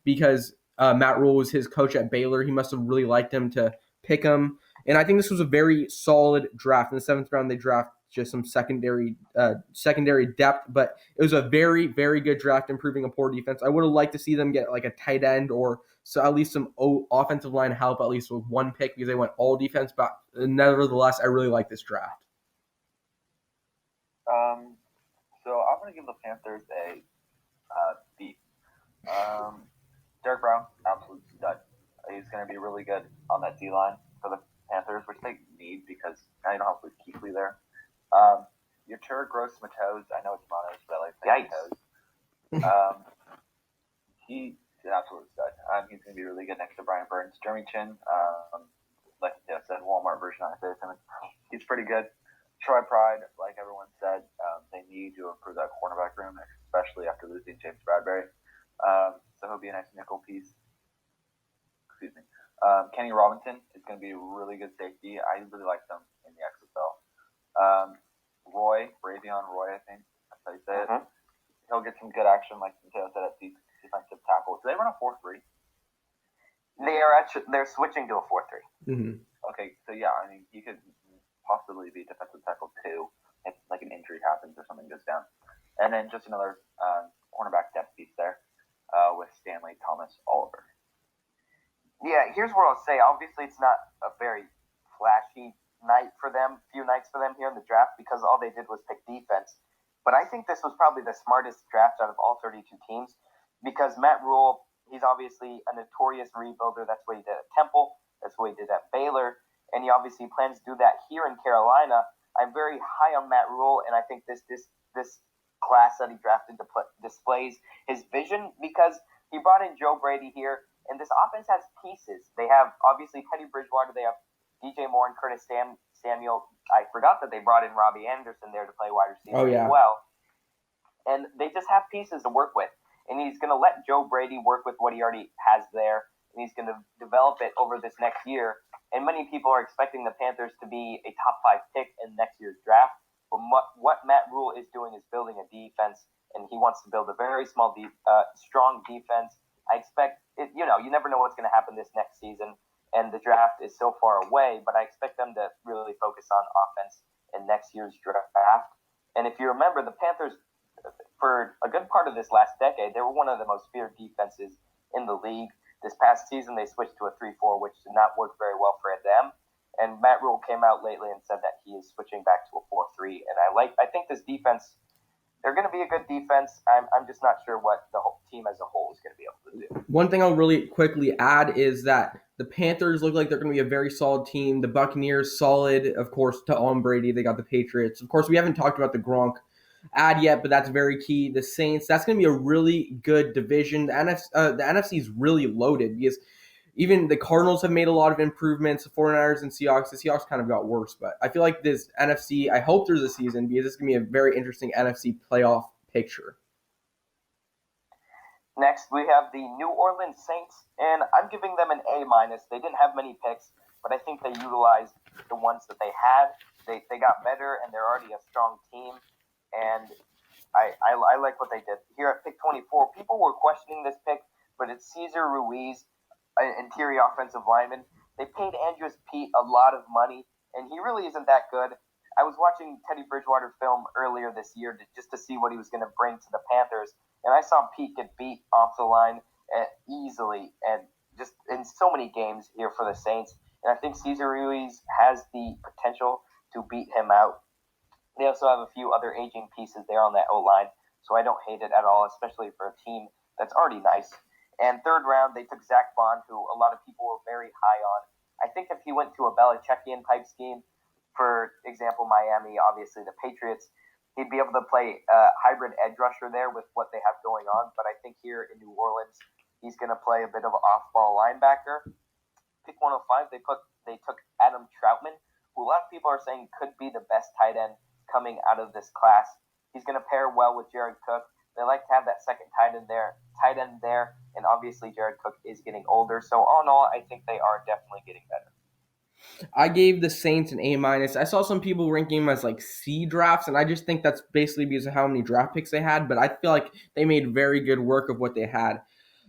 because Matt Rule was his coach at Baylor, he must have really liked him to pick him. And I think this was a very solid draft. In the 7th round, they draft just some secondary depth. But it was a very, very good draft, improving a poor defense. I would have liked to see them get like a tight end or so at least some offensive line help, at least with one pick because they went all defense. But nevertheless, I really like this draft. So I'm going to give the Panthers a B. Derek Brown, absolute stud. He's going to be really good on that D-line for the Panthers, which they need because now you don't have Luke Kuechly there. Your Turd Gross Matos, I know it's Matos, but I like saying Matos. He's an absolute stud. He's going to be really good next to Brian Burns. Jeremy Chin, like I said, Walmart version of Isaiah Simmons. He's pretty good. Troy Pride, like everyone said, they need to improve that cornerback room, especially after losing James Bradbury. So he'll be a nice nickel piece. Excuse me. Kenny Robinson is going to be a really good safety. I really like them in the XFL. Bravion Roy, I think that's how you say it. He'll get some good action, like Mateo said, at defensive tackle. Do they run a 4-3? They're switching to a 4-3. Mm-hmm. Okay, so yeah, I mean, he could possibly be defensive tackle 2 if like an injury happens or something goes down. And then just another cornerback depth piece there with Stanley Thomas Oliver. Yeah, here's what I'll say. Obviously, it's not a very flashy few nights for them here in the draft because all they did was pick defense. But I think this was probably the smartest draft out of all 32 teams because Matt Rule, he's obviously a notorious rebuilder. That's what he did at Temple. That's what he did at Baylor. And he obviously plans to do that here in Carolina. I'm very high on Matt Rule, and I think this class that he drafted displays his vision because he brought in Joe Brady here, and this offense has pieces. They have, obviously, Teddy Bridgewater. They have DJ Moore and Curtis Samuel. I forgot that they brought in Robbie Anderson there to play wide receiver as well. And they just have pieces to work with. And he's going to let Joe Brady work with what he already has there, and he's going to develop it over this next year. And many people are expecting the Panthers to be a top 5 pick in next year's draft. But what Matt Rule is doing is building a defense, and he wants to build a very strong defense. I expect it. You never know what's going to happen this next season, and the draft is so far away. But I expect them to really focus on offense in next year's draft. And if you remember, the Panthers, for a good part of this last decade, they were one of the most feared defenses in the league. This past season, they switched to a 3-4, which did not work very well for them. And Matt Rule came out lately and said that he is switching back to a 4-3. And I think this defense, they're going to be a good defense. I'm just not sure what the whole team as a whole is going to be able to do. One thing I'll really quickly add is that the Panthers look like they're going to be a very solid team. The Buccaneers, solid, of course, to Tom Brady. They got the Patriots. Of course, we haven't talked about the Gronk ad yet, but that's very key. The Saints, that's going to be a really good division. The NFC is really loaded because even the Cardinals have made a lot of improvements. The 49ers and Seahawks, the Seahawks kind of got worse, but I feel like this NFC, I hope there's a season because it's going to be a very interesting NFC playoff picture. Next, we have the New Orleans Saints, and I'm giving them an A-. They didn't have many picks, but I think they utilized the ones that they had. They got better, and they're already a strong team. And I like what they did. Here at pick 24, people were questioning this pick, but it's Cesar Ruiz, an interior offensive lineman. They paid Andrews Pete a lot of money, and he really isn't that good. I was watching Teddy Bridgewater film earlier this year just to see what he was going to bring to the Panthers, and I saw Pete get beat off the line easily and just in so many games here for the Saints. And I think Cesar Ruiz has the potential to beat him out. They also have a few other aging pieces there on that O-line, so I don't hate it at all, especially for a team that's already nice. And third round, they took Zach Bond, who a lot of people were very high on. I think if he went to a Belichickian type scheme, for example, Miami, obviously the Patriots, he'd be able to play a hybrid edge rusher there with what they have going on. But I think here in New Orleans, he's going to play a bit of an off-ball linebacker. Pick 105, they took Adam Troutman, who a lot of people are saying could be the best tight end coming out of this class. He's going to pair well with Jared Cook. They like to have that second tight end there, and obviously Jared Cook is getting older. So all in all, I think they are definitely getting better. I gave the Saints an A-. I saw some people ranking them as like C drafts, and I just think that's basically because of how many draft picks they had, but I feel like they made very good work of what they had.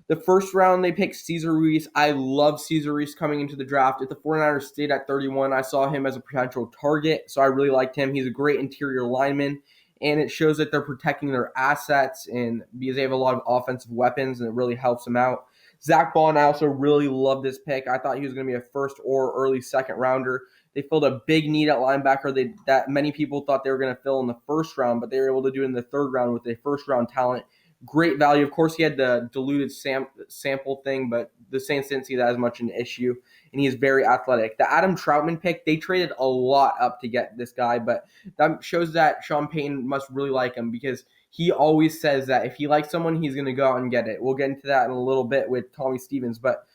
The first round, they picked Cesar Ruiz. I love Cesar Ruiz coming into the draft. If the 49ers stayed at 31, I saw him as a potential target, so I really liked him. He's a great interior lineman, and it shows that they're protecting their assets and because they have a lot of offensive weapons, and it really helps them out. Zach Bond, I also really love this pick. I thought he was going to be a first or early second rounder. They filled a big need at linebacker that many people thought they were going to fill in the first round, but they were able to do it in the third round with a first-round talent. Great value. Of course, he had the diluted sample thing, but the Saints didn't see that as much an issue, and he is very athletic. The Adam Troutman pick, they traded a lot up to get this guy, but that shows that Sean Payton must really like him because he always says that if he likes someone, he's going to go out and get it. We'll get into that in a little bit with Tommy Stevens, but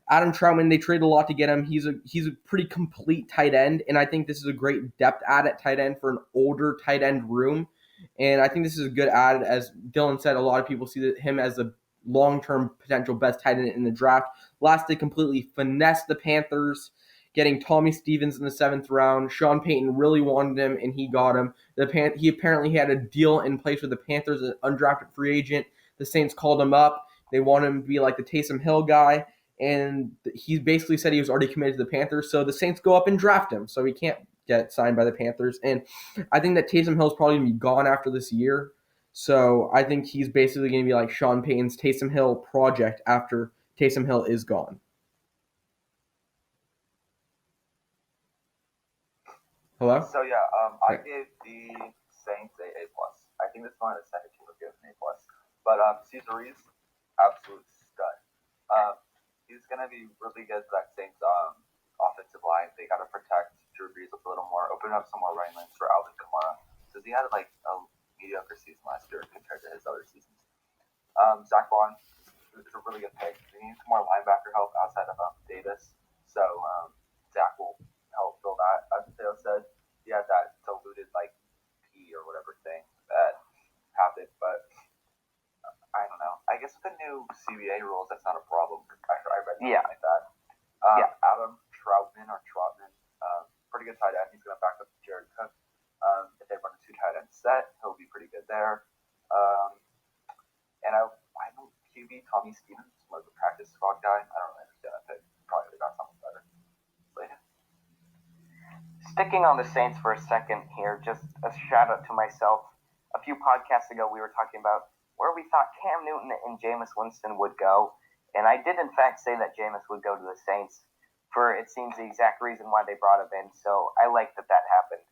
Adam Troutman, they traded a lot to get him. He's a pretty complete tight end, and I think this is a great depth add at tight end for an older tight end room. And I think this is a good add. As Dylan said, a lot of people see him as a long-term potential best tight end in the draft. Last, they completely finessed the Panthers, getting Tommy Stevens in the 7th round. Sean Payton really wanted him, and he got him. He apparently had a deal in place with the Panthers, an undrafted free agent. The Saints called him up. They wanted him to be like the Taysom Hill guy, and he basically said he was already committed to the Panthers. So the Saints go up and draft him, so he can't get signed by the Panthers. And I think that Taysom Hill is probably going to be gone after this year. So I think he's basically going to be like Sean Payton's Taysom Hill project after Taysom Hill is gone. Hello? So yeah, I gave the Saints a plus. I think this one is second team would give an A plus. But Cesar Ruiz, absolute stud. He's gonna be really good for that Saints offensive line. They gotta protect Drew Brees a little more, open up some more running lanes for Alvin Kamara. Because he had like a mediocre season last year compared to his other seasons. Zach Bond is a really good pick. They need some more linebacker help outside of Davis. So Zach will help fill that. As Mateo said, he had that diluted like P or whatever thing that happened, but I don't know. I guess with the new CBA rules, that's not a problem. I read something like that. Adam Troutman, pretty good tight end. He's going to back up Jared Cook. If they run a 2 tight end set, he'll be pretty good there. And I know QB Tommy Stevens was a practice squad guy. I don't really understand that pick. Probably would have got something better. But yeah. Sticking on the Saints for a second here, just a shout out to myself. A few podcasts ago, we were talking about where we thought Cam Newton and Jameis Winston would go. And I did, in fact, say that Jameis would go to the Saints for, it seems, the exact reason why they brought him in. So I like that happened.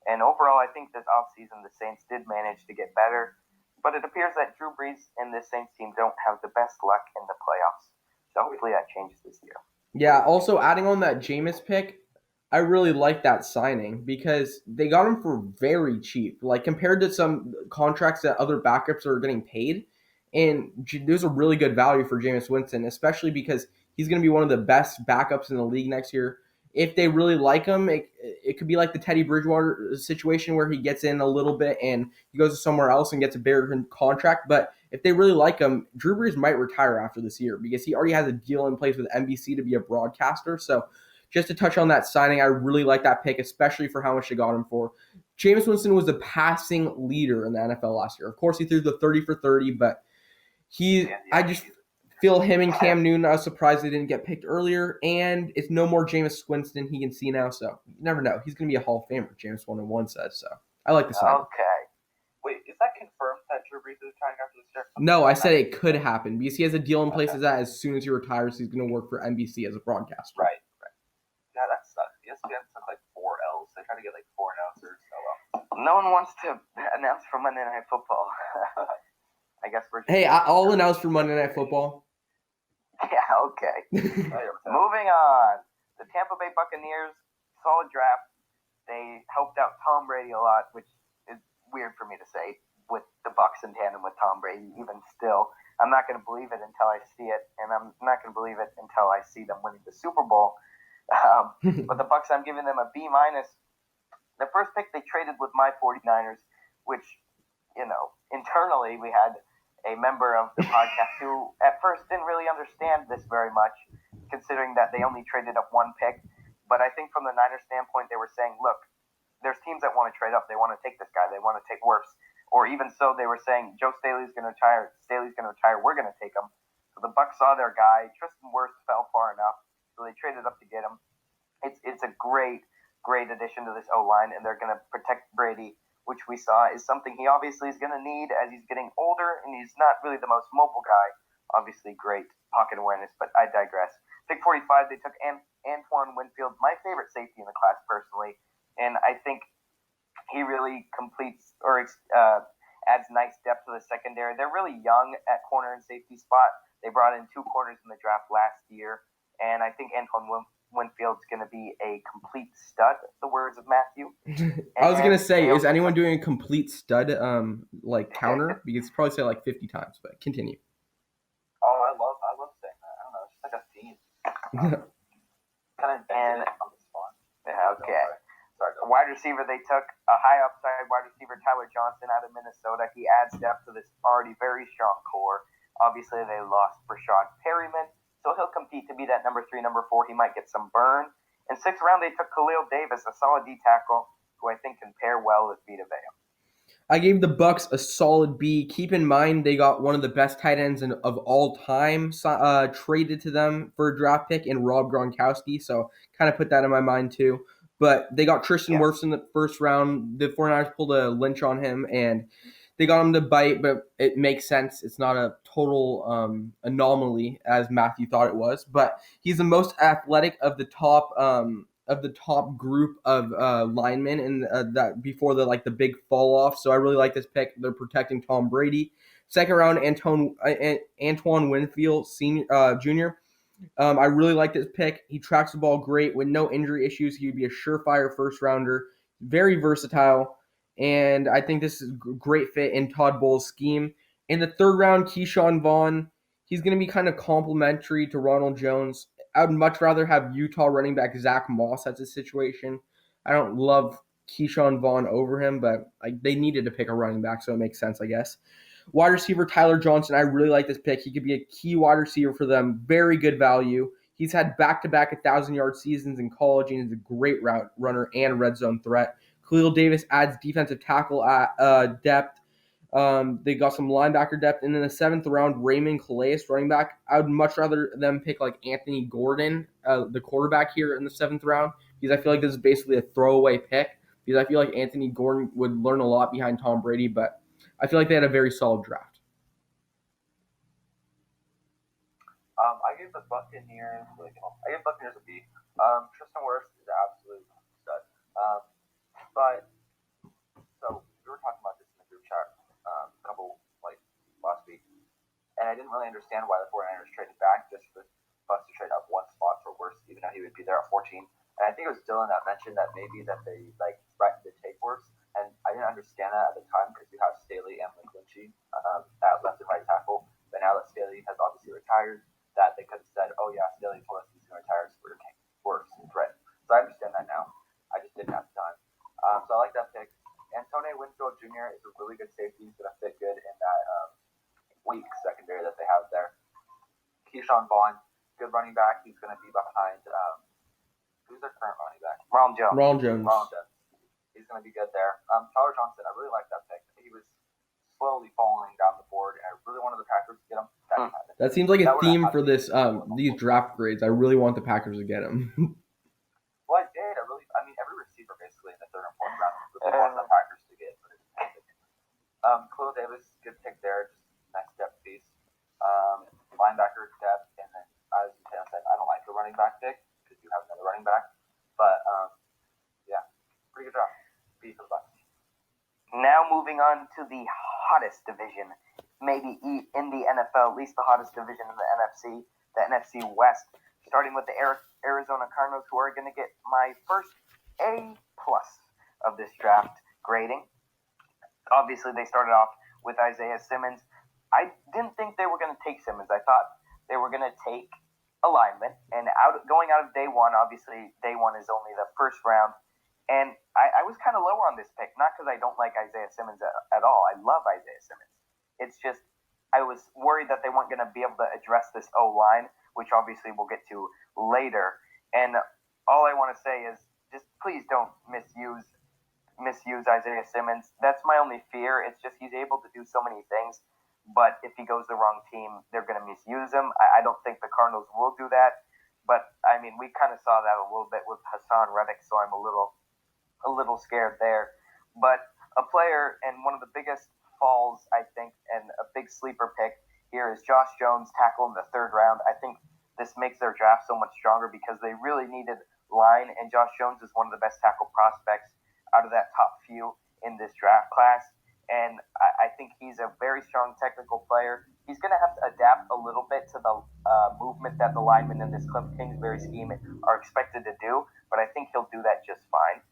And overall, I think this offseason, the Saints did manage to get better. But it appears that Drew Brees and this Saints team don't have the best luck in the playoffs. So hopefully that changes this year. Yeah, also adding on that Jameis pick, I really like that signing because they got him for very cheap. Like compared to some contracts that other backups are getting paid. And there's a really good value for Jameis Winston, especially because he's going to be one of the best backups in the league next year. If they really like him, it could be like the Teddy Bridgewater situation where he gets in a little bit and he goes to somewhere else and gets a bigger contract. But if they really like him, Drew Brees might retire after this year because he already has a deal in place with NBC to be a broadcaster. So just to touch on that signing, I really like that pick, especially for how much they got him for. Jameis Winston was the passing leader in the NFL last year. Of course, he threw the 30 for 30, but I just feel him and Cam Newton, I was surprised they didn't get picked earlier, and it's no more Jameis Winston he can see now, so you never know. He's going to be a Hall of Famer, Jameis 101 says, so I like the sign. Okay. Wait, is that confirmed that Drew Brees is retiring after this year? No, I said it could happen because he has a deal in place as soon as he retires, he's going to work for NBC as a broadcaster. Right. Yeah, that sucks. ESPN took like 4 L's. They try to get like 4 announcers. No one wants to announce for Monday Night Football. I guess we're. Hey, I'll announce for Monday Night Football. Yeah, okay. Moving on. The Tampa Bay Buccaneers, solid draft. They helped out Tom Brady a lot, which is weird for me to say with the Bucs in tandem with Tom Brady. Even still, I'm not going to believe it until I see it, and I'm not going to believe it until I see them winning the Super Bowl. But the Bucs, I'm giving them a B-. The first pick they traded with my 49ers, which, internally we had a member of the podcast who at first didn't really understand this very much, considering that they only traded up 1 pick. But I think from the Niners standpoint, they were saying, look, there's teams that want to trade up. They want to take this guy. They want to take Wirfs. Or even so, they were saying, Joe Staley's going to retire. We're going to take him. So the Bucs saw their guy. Tristan Wirfs fell far enough, so they traded up to get him. It's a great addition to this O-line, and they're going to protect Brady, which we saw is something he obviously is going to need as he's getting older, and he's not really the most mobile guy. Obviously, great pocket awareness, but I digress. Pick 45, they took Antoine Winfield, my favorite safety in the class personally, and I think he really completes or adds nice depth to the secondary. They're really young at corner and safety spot. They brought in 2 corners in the draft last year, and I think Antoine Winfield's going to be a complete stud, the words of Matthew. I was going to say, is anyone doing a complete stud counter? Because probably say 50 times, but continue. Oh, I love saying that. I don't know, it's just like a theme. Kind of on the spot. Yeah, okay. Sorry. Wide receiver, they took a high upside wide receiver, Tyler Johnson, out of Minnesota. He adds depth to this already very strong core. Obviously, they lost Brashad Perryman, so he'll compete to be that number 3, number 4. He might get some burn. In 6th round, they took Khalil Davis, a solid D tackle, who I think can pair well with Vita Vea. I gave the Bucs a solid B. Keep in mind they got one of the best tight ends of all time traded to them for a draft pick in Rob Gronkowski, so kind of put that in my mind too. But they got Tristan Wirfs in the 1st round. The 49ers pulled a lynch on him, and they got him to bite, but it makes sense. It's not a total anomaly as Matthew thought it was. But he's the most athletic of the top group of linemen and that before the big fall off. So I really like this pick. They're protecting Tom Brady. 2nd round, Antoine Winfield Jr. I really like this pick. He tracks the ball great with no injury issues. He would be a surefire 1st rounder, very versatile, and I think this is a great fit in Todd Bowles' scheme. In the 3rd round, Keyshawn Vaughn. He's going to be kind of complementary to Ronald Jones. I would much rather have Utah running back Zach Moss as a situation. I don't love Keyshawn Vaughn over him, but they needed to pick a running back, so it makes sense, I guess. Wide receiver Tyler Johnson, I really like this pick. He could be a key wide receiver for them. Very good value. He's had back-to-back 1,000-yard seasons in college and is a great route runner and red zone threat. Khalil Davis adds defensive tackle depth. They got some linebacker depth. And in the 7th round, Raymond Calais, running back. I would much rather them pick Anthony Gordon, the quarterback here in the 7th round, because I feel like this is basically a throwaway pick, because I feel like Anthony Gordon would learn a lot behind Tom Brady, but I feel like they had a very solid draft. I gave the Buccaneers a B. Tristan Wirfs is an absolute stud. But so we were talking about this in the group chat last week, and I didn't really understand why the 49ers traded back just for us to trade up 1 spot for Wirfs, even though he would be there at 14. And I think it was Dylan that mentioned that maybe that they threatened to take Wirfs, and I didn't understand that at the time because you have Staley and McGlinchey at left and right tackle. But now that Staley has obviously retired, that they could have said, "Oh yeah, Staley told us he's going to retire, so we're going to take Wirfs and threaten." So I understand that now. I just didn't at the time. So I like that pick. Antoine Winfield Jr. is a really good safety. He's going to fit good in that weak secondary that they have there. Keyshawn Vaughn, good running back. He's going to be behind who's their current running back? Ronald Jones. He's going to be good there. Tyler Johnson, I really like that pick. He was slowly falling down the board, and I really wanted the Packers to get him. That seems like a theme for these draft grades. I really want the Packers to get him. Well, I did. Every receiver basically in the 3rd and 4th round really wants the Packers to get. Khalil Davis, good pick there. Just nice depth piece. Linebacker depth, and then as Mateo said, I don't like the running back pick because you have another running back. But yeah, pretty good job. B for the Bucs. Now moving on to the hottest division, maybe in the NFL, at least the hottest division in the NFC West. Starting with the Arizona Cardinals, who are going to get my first A+ of this draft grading. Obviously, they started off with Isaiah Simmons. I didn't think they were going to take Simmons. I thought they were going to take a lineman. And going out of day one, obviously, day one is only the 1st round. And I was kind of lower on this pick, not because I don't like Isaiah Simmons at all. I love Isaiah Simmons. It's just I was worried that they weren't going to be able to address this O-line, which obviously we'll get to later. And all I want to say is just please don't misuse Isaiah Simmons. That's my only fear. It's just he's able to do so many things. but if he goes the wrong team, they're going to misuse him. I don't think the Cardinals will do that, but I mean, we kind of saw that a little bit with Hassan Reddick, so I'm a little scared there. But a player and one of the biggest falls, I think, and a big sleeper pick here is Josh Jones, tackle in the third round. I think this makes their draft so much stronger because they really needed line, and Josh Jones is one of the best tackle prospects out of that top few in this draft class. And I think he's a very strong technical player. He's going to have to adapt a little bit to the movement that the linemen in this Cliff Kingsbury scheme are expected to do, but I think he'll do that just fine.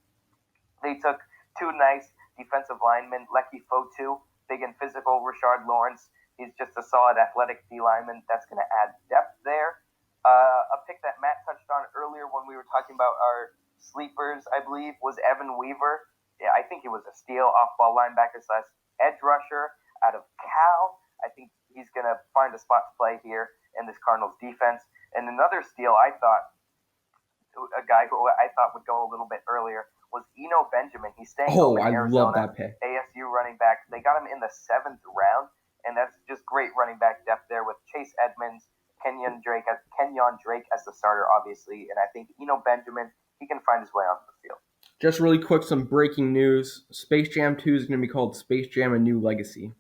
They took two nice defensive linemen, Lecky Fotu, big and physical, Rashard Lawrence. He's just a solid athletic D lineman that's going to add depth there. A pick that Matt touched on earlier when we were talking about our sleepers, I believe, was Evan Weaver. Yeah, I think he was a steal, off-ball linebacker / edge rusher out of Cal. I think he's going to find a spot to play here in this Cardinals defense. And another steal, I thought, a guy who I thought would go a little bit earlier, was Eno Benjamin. He's staying over in Arizona. I love that pick. ASU running back. They got him in the 7th round, and that's just great running back depth there with Chase Edmonds, Kenyon Drake as the starter, obviously. And I think Eno Benjamin, he can find his way onto the field. Just really quick, some breaking news. Space Jam 2 is going to be called Space Jam: A New Legacy.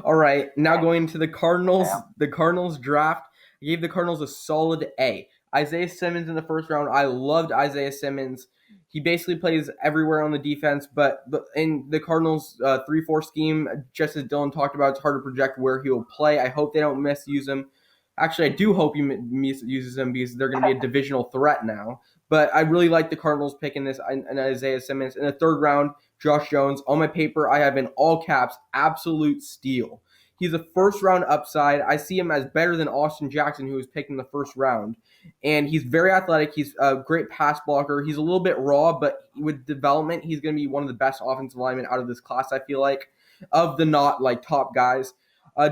All right, now going to the Cardinals. Yeah. The Cardinals draft. I gave the Cardinals a solid A. Isaiah Simmons in the first round. I loved Isaiah Simmons. He basically plays everywhere on the defense, but in the Cardinals 3-4 scheme, just as Dylan talked about, it's hard to project where he will play. I hope they don't misuse him. Actually, I do hope he misuses him because they're going to be a divisional threat now. But I really like the Cardinals picking this and Isaiah Simmons. In the third round, Josh Jones. On my paper, I have in all caps, absolute steal. He's a first-round upside. I see him as better than Austin Jackson, who was picked in the first round. And he's very athletic. He's a great pass blocker. He's a little bit raw, but with development, he's going to be one of the best offensive linemen out of this class, I feel like, of the not like top guys.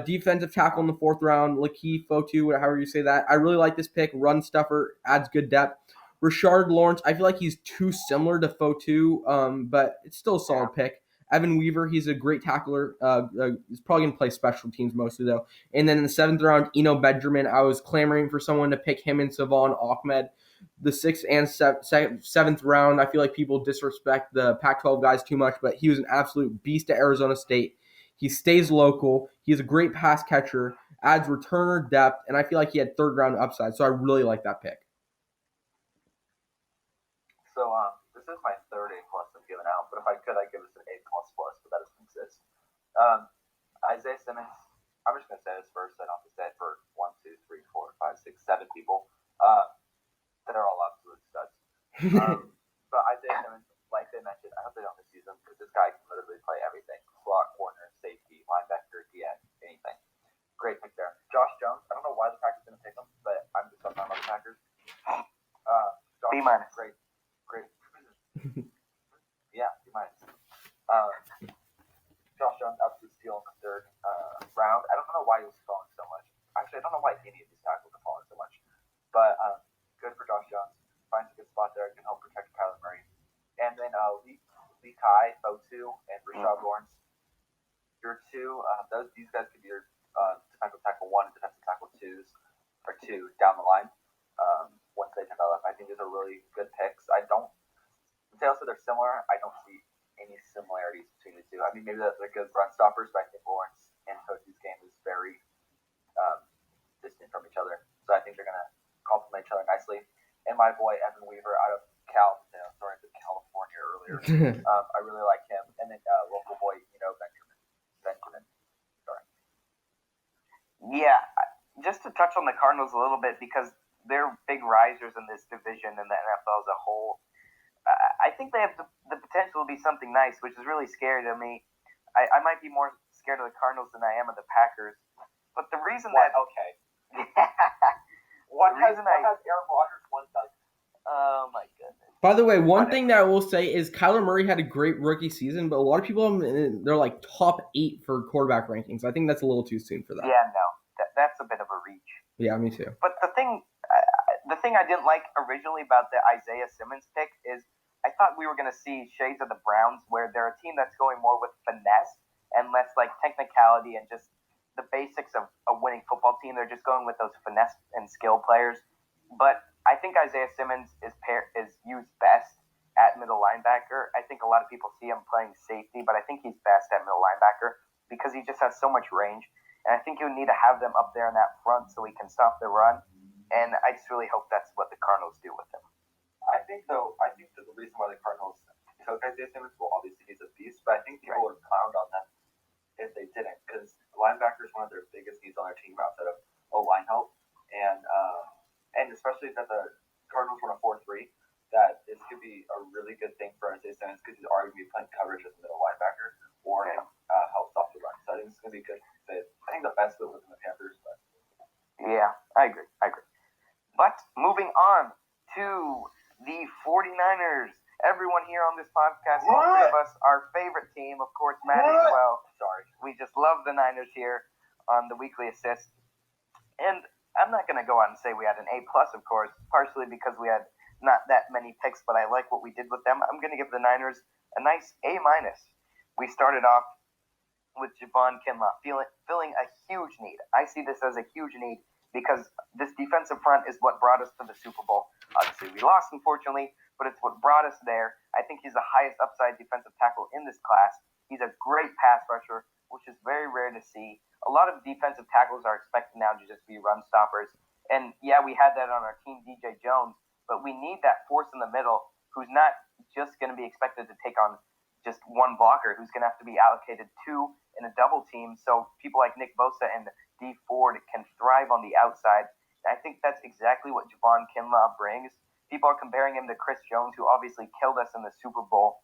Defensive tackle in the fourth round, Lakeith Fotu, however you say that. I really like this pick. Run stuffer, adds good depth. Rashard Lawrence, I feel like he's too similar to Fotu, but it's still a solid pick. Evan Weaver, he's a great tackler. He's probably going to play special teams mostly, though. And then in the 7th round, Eno Benjamin, I was clamoring for someone to pick him and Savon Ahmed. The 6th and 7th round, I feel like people disrespect the Pac-12 guys too much, but he was an absolute beast at Arizona State. He stays local. He's a great pass catcher, adds returner depth, and I feel like he had third-round upside, so I really like that pick. So this is my third A+ I'm giving out, but if I could, I'd give this an A++, but that doesn't exist. Isaiah Simmons, I'm just going to say this first. I don't have to say it for 1, 2, 3, 4, 5, 6, 7 people that are all absolute studs. But Isaiah Simmons, like they mentioned, I hope they don't misuse him because this guy can literally play everything. Slot, corner, safety, linebacker, DN, anything. Great pick there. Josh Jones, I don't know why the Packers didn't pick him, but I'm just talking about the Packers. B-. Great. Yeah, B-. Josh Jones, absolute steal in the third round. I don't know why he was falling so much. Actually, I don't know why any of these tackles are falling so much. But good for Josh Jones. Finds a good spot there. Can help protect Kyler Murray. And then Lee Kai, Fotu, and Rashard Lawrence. Your two, these guys could be your defensive tackle 1 and defensive tackle 2s or 2 down the line once they develop. I think these are really good picks. Mateo said they're similar. I don't see any similarities between the two. I mean, maybe they're good run stoppers, but I think Lawrence and Fotu's game is very distant from each other. So I think they're going to complement each other nicely. And my boy, Evan Weaver, out of sorry, to California earlier. I really like him. And then local boy, Benjamin. Sorry. Yeah, just to touch on the Cardinals a little bit because they're big risers in this division and the NFL as a whole. I think they have the potential to be something nice, which is really scary to me. I might be more scared of the Cardinals than I am of the Packers. But the reason Okay. One has Aaron Rodgers, one doesn't. Oh, my goodness. By the way, one thing that I will say is Kyler Murray had a great rookie season, but a lot of people, they're like top 8 for quarterback rankings. I think that's a little too soon for that. Yeah, no. That's a bit of a reach. Yeah, me too. But the thing I didn't like originally about the Isaiah Simmons pick is I thought we were going to see shades of the Browns where they're a team that's going more with finesse and less like technicality and just the basics of a winning football team. They're just going with those finesse and skill players. But I think Isaiah Simmons is used best at middle linebacker. I think a lot of people see him playing safety, but I think he's best at middle linebacker because he just has so much range. And I think you need to have them up there in that front so he can stop the run. And I just really hope that's what the Cardinals do with him. I think that the reason why the Cardinals took Isaiah Simmons, well, obviously he's a beast, but I think people would have clowned on them if they didn't, because linebacker is one of their biggest needs on their team outside of O-line help, and especially that the Cardinals run a 4-3, that this could be a really good thing for Isaiah Simmons because he's already going to be playing coverage as a middle linebacker or help stop the run. So I think it's going to be good fit. I think the best fit was in the Panthers, but yeah, I agree. But moving on to the 49ers. Everyone here on this podcast, all three of us, our favorite team, of course, Matt as well. Sorry. We just love the Niners here on the Weekly Assist. And I'm not going to go out and say we had an A+, of course, partially because we had not that many picks, but I like what we did with them. I'm going to give the Niners a nice A-. We started off with Javon Kinlaw, filling a huge need. I see this as a huge need because this defensive front is what brought us to the Super Bowl. Obviously, we lost, unfortunately, but it's what brought us there. I think he's the highest upside defensive tackle in this class. He's a great pass rusher, which is very rare to see. A lot of defensive tackles are expected now to just be run stoppers. And yeah, we had that on our team, DJ Jones, but we need that force in the middle who's not just going to be expected to take on just one blocker, who's going to have to be allocated two in a double team. So people like Nick Bosa and D Ford can thrive on the outside. And I think that's exactly what Javon Kinlaw brings. People are comparing him to Chris Jones, who obviously killed us in the Super Bowl.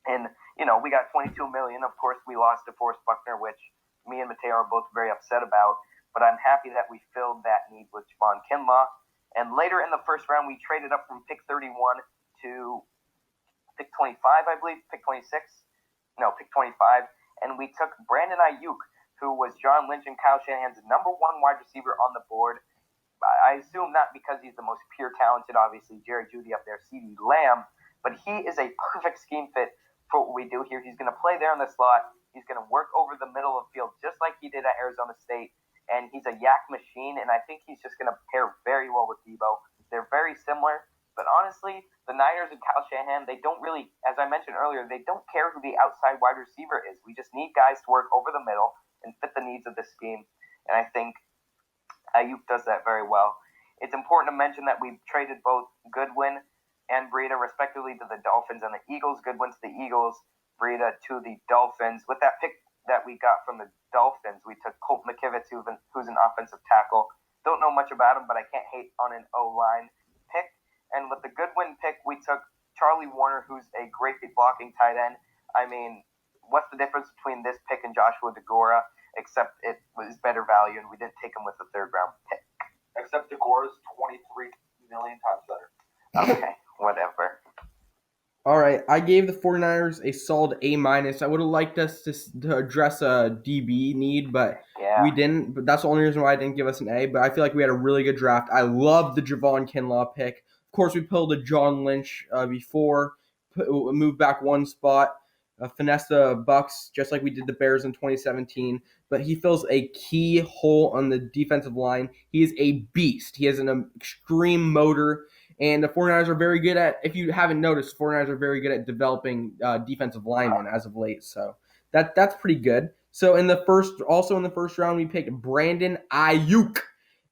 And, we got $22 million. Of course, we lost to Forrest Buckner, which me and Mateo are both very upset about. But I'm happy that we filled that need with Javon Kinlaw. And later in the first round, we traded up from pick 31 to pick 25, I believe, pick 26. No, pick 25. And we took Brandon Ayuk, who was John Lynch and Kyle Shanahan's number one wide receiver on the board. I assume not because he's the most pure talented, obviously, Jerry Jeudy up there, CeeDee Lamb, but he is a perfect scheme fit for what we do here. He's going to play there in the slot. He's going to work over the middle of the field just like he did at Arizona State, and he's a yak machine, and I think he's just going to pair very well with Debo. They're very similar, but honestly, the Niners and Kyle Shanahan, they don't really, as I mentioned earlier, they don't care who the outside wide receiver is. We just need guys to work over the middle and fit the needs of the scheme, and I think Ayuk does that very well. It's important to mention that we traded both Goodwin and Breida respectively to the Dolphins and the Eagles. Goodwin to the Eagles, Breida to the Dolphins. With that pick that we got from the Dolphins, we took Colt McKivitz, who's an offensive tackle. Don't know much about him, but I can't hate on an O-line pick. And with the Goodwin pick, we took Charlie Warner, who's a great blocking tight end. I mean, what's the difference between this pick and Joshua DeGora? Except it was better value, and we didn't take him with the third-round pick. Except DeGora's 23 million times better. Okay, whatever. All right, I gave the 49ers a solid A-. I would have liked us to address a DB need, but we didn't. But that's the only reason why I didn't give us an A. But I feel like we had a really good draft. I love the Javon Kinlaw pick. Of course, we pulled a John Lynch before, moved back one spot. Finesse the Bucks, just like we did the Bears in 2017. But he fills a key hole on the defensive line. He is a beast. He has an extreme motor. And the 49ers are very good at, if you haven't noticed, 49ers are very good at developing defensive linemen as of late. So that's pretty good. So in the first round, we picked Brandon Ayuk.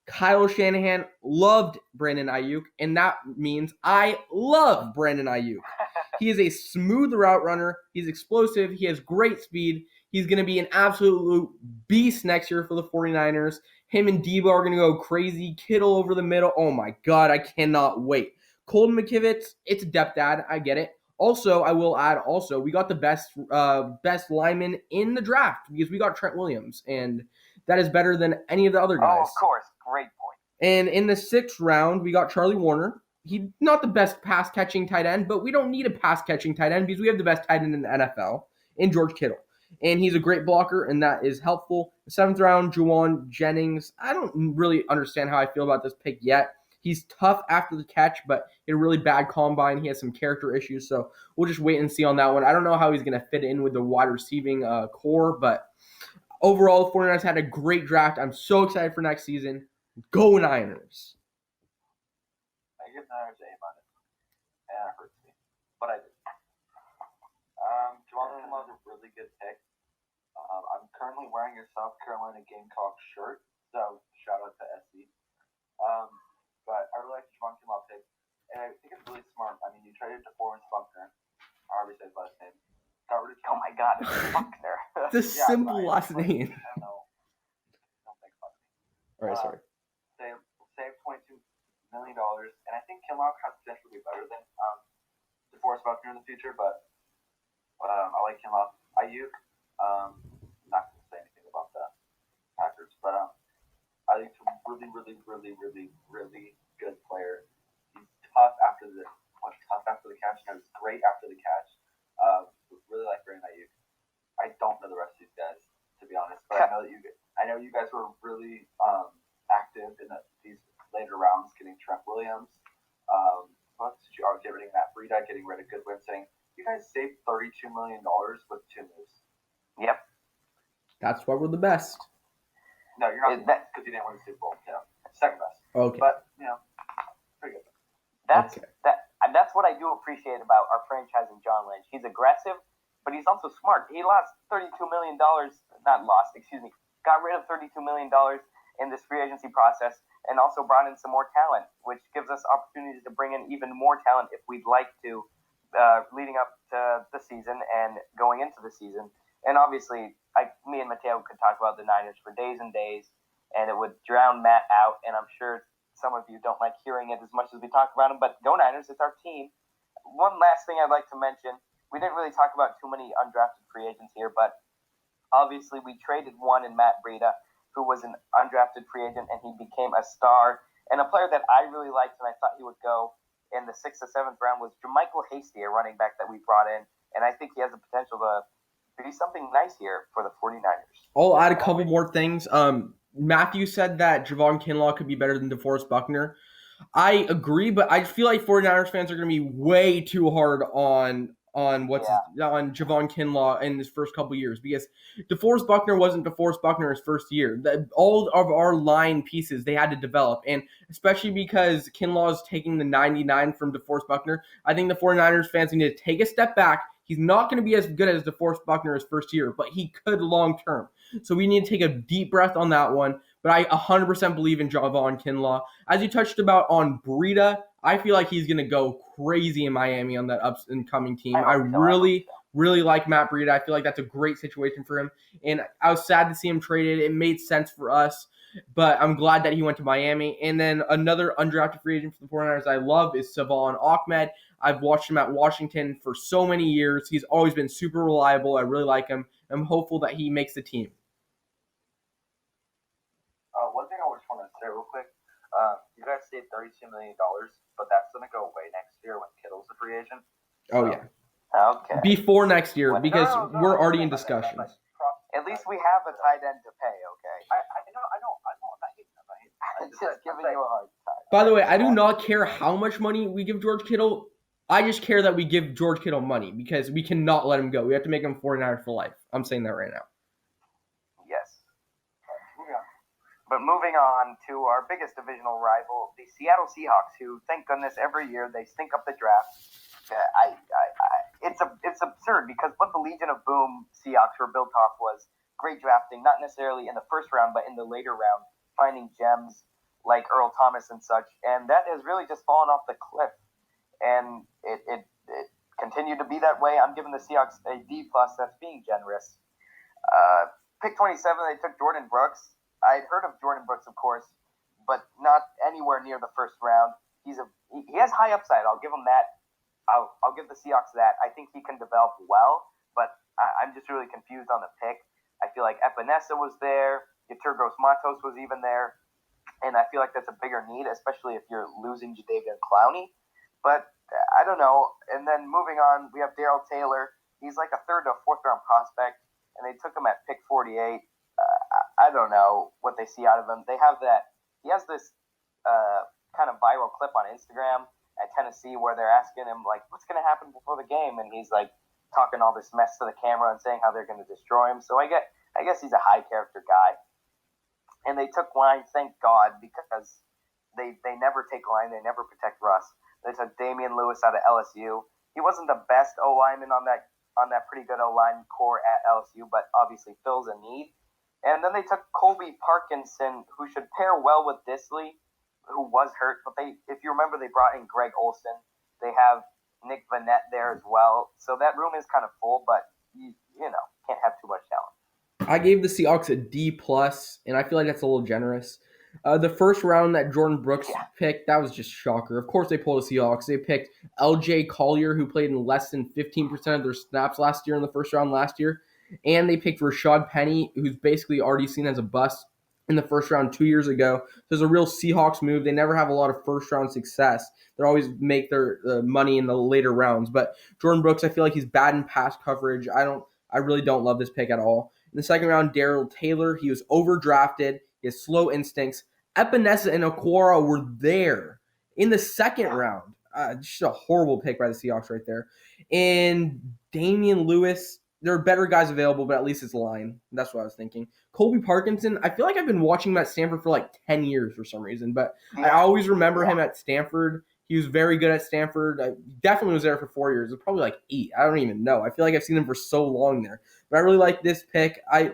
Kyle Shanahan loved Brandon Ayuk, and that means I love Brandon Ayuk. He is a smooth route runner. He's explosive. He has great speed. He's going to be an absolute beast next year for the 49ers. Him and Debo are going to go crazy. Kittle over the middle. Oh, my God. I cannot wait. Colton McKivitz, it's a depth add. I get it. Also, I will add we got the best lineman in the draft because we got Trent Williams, and that is better than any of the other guys. Oh, of course. Great point. And in the 6th round, we got Charlie Warner. He's not the best pass-catching tight end, but we don't need a pass-catching tight end because we have the best tight end in the NFL in George Kittle. And he's a great blocker, and that is helpful. The 7th round, Juwan Jennings. I don't really understand how I feel about this pick yet. He's tough after the catch, but he had a really bad combine. He has some character issues, so we'll just wait and see on that one. I don't know how he's going to fit in with the wide receiving core, but overall, the 49ers had a great draft. I'm so excited for next season. Go Niners. I give Niners A minus, and it hurts me, but I do. Javon Kinlaw's a really good pick. I'm currently wearing your South Carolina Gamecock shirt, so shout out to SC. But I really like the Javon Kinlaw pick, and I think it's really smart. I mean, you traded DeForest Buckner, however you say his last name. Got rid of Oh my God, it's Buckner. It's a simple last name. I don't know. Don't think about me. All right, sorry. Save $22 million, and I think Kinlaw has potential to be better than DeForest Buckner in the future, but I like Kinlaw. Ayuk, not going to say anything about the Packers, but I think he's a really, really, really, really, really good player. He's tough after the catch, and he's great after the catch. Really like Brandon Ayuk. I don't know the rest of these guys, to be honest, but I know you guys were really active in these later rounds, getting Trent Williams. Getting Matt Breida, getting rid of Goodwin. You guys saved $32 million with 2 moves. Yep. That's why we're the best. No, you're not, because you didn't win the Super Bowl. Yeah, second best. Okay. But pretty good. That's what I do appreciate about our franchise and John Lynch. He's aggressive, but he's also smart. He got rid of $32 million in this free agency process, and also brought in some more talent, which gives us opportunities to bring in even more talent if we'd like to, leading up to the season and going into the season. And obviously, me and Mateo could talk about the Niners for days and days, and it would drown Matt out, and I'm sure some of you don't like hearing it as much as we talk about him, but go Niners, it's our team. One last thing I'd like to mention, we didn't really talk about too many undrafted free agents here, but obviously we traded one in Matt Breida, who was an undrafted free agent, and he became a star. And a player that I really liked and I thought he would go in the 6th or 7th round was Jermichael Hasty, a running back that we brought in, and I think he has the potential to be something nice here for the 49ers. I'll add a couple more things. Matthew said that Javon Kinlaw could be better than DeForest Buckner. I agree, but I feel like 49ers fans are going to be way too hard on Javon Kinlaw in his first couple years, because DeForest Buckner wasn't DeForest Buckner his first year. All of our line pieces they had to develop, and especially because Kinlaw is taking the 99 from DeForest Buckner, I think the 49ers fans need to take a step back. He's not going to be as good as DeForest Buckner his first year, but he could long term. So we need to take a deep breath on that one. But I 100% believe in Javon Kinlaw. As you touched about on Breida, I feel like he's going to go crazy in Miami on that up-and-coming team. I really like Matt Breida. I feel like that's a great situation for him. And I was sad to see him traded. It made sense for us, but I'm glad that he went to Miami. And then another undrafted free agent for the 49ers I love is Savon Ahmed. I've watched him at Washington for so many years. He's always been super reliable. I really like him. I'm hopeful that he makes the team. One thing I just want to say real quick, you guys saved $32 million, but that's going to go away next year when Kittle's a free agent. Oh, yeah. Okay. Before next year, because we're already in discussions. At least we have a tight end to pay, okay? I know. I'm just giving you a hard time. By the way, I do not care how much money we give George Kittle. I just care that we give George Kittle money, because we cannot let him go. We have to make him 49er for life. I'm saying that right now. Yes. But moving on to our biggest divisional rival, the Seattle Seahawks, who, thank goodness, every year they stink up the draft. It's absurd, because what the Legion of Boom Seahawks were built off was great drafting, not necessarily in the first round, but in the later round, finding gems like Earl Thomas and such, and that has really just fallen off the cliff. And it continued to be that way. I'm giving the Seahawks a D+. That's being generous. Pick 27, they took Jordan Brooks. I'd heard of Jordan Brooks, of course, but not anywhere near the first round. He has high upside. I'll give him that. I'll give the Seahawks that. I think he can develop well, but I'm just really confused on the pick. I feel like Epinesa was there. Yeturgos Matos was even there. And I feel like that's a bigger need, especially if you're losing Jadeveon Clowney. But I don't know. And then moving on, we have Darrell Taylor. He's like a 3rd to 4th round prospect, and they took him at pick 48. I don't know what they see out of him. They have that. He has this kind of viral clip on Instagram at Tennessee where they're asking him, like, what's going to happen before the game? And he's like talking all this mess to the camera and saying how they're going to destroy him. So I get I guess he's a high character guy. And they took line, thank God, because they never take line, they never protect Russ. They took Damian Lewis out of LSU. He wasn't the best O lineman on that pretty good O line core at LSU, but obviously fills a need. And then they took Colby Parkinson, who should pair well with Disley, who was hurt. But if you remember, they brought in Greg Olson. They have Nick Vanette there as well. So that room is kind of full, but you can't have too much talent. I gave the Seahawks a D+, and I feel like that's a little generous. The first round that Jordan Brooks picked, that was just shocker. Of course they pulled the Seahawks. They picked L.J. Collier, who played in less than 15% of their snaps last year in the first round last year. And they picked Rashad Penny, who's basically already seen as a bust in the first round 2 years ago. So it's a real Seahawks move. They never have a lot of first-round success. They always make their money in the later rounds. But Jordan Brooks, I feel like he's bad in pass coverage. I really don't love this pick at all. In the second round, Darrell Taylor, he was overdrafted. He has slow instincts. Epinesa and Okwara were there in the second round. Just a horrible pick by the Seahawks right there. And Damian Lewis, there are better guys available, but at least it's line. That's what I was thinking. Colby Parkinson, I feel like I've been watching him at Stanford for like 10 years for some reason, but I always remember him at Stanford. He was very good at Stanford. I definitely was there for 4 years. It was probably like 8. I don't even know. I feel like I've seen him for so long there. But I really like this pick. I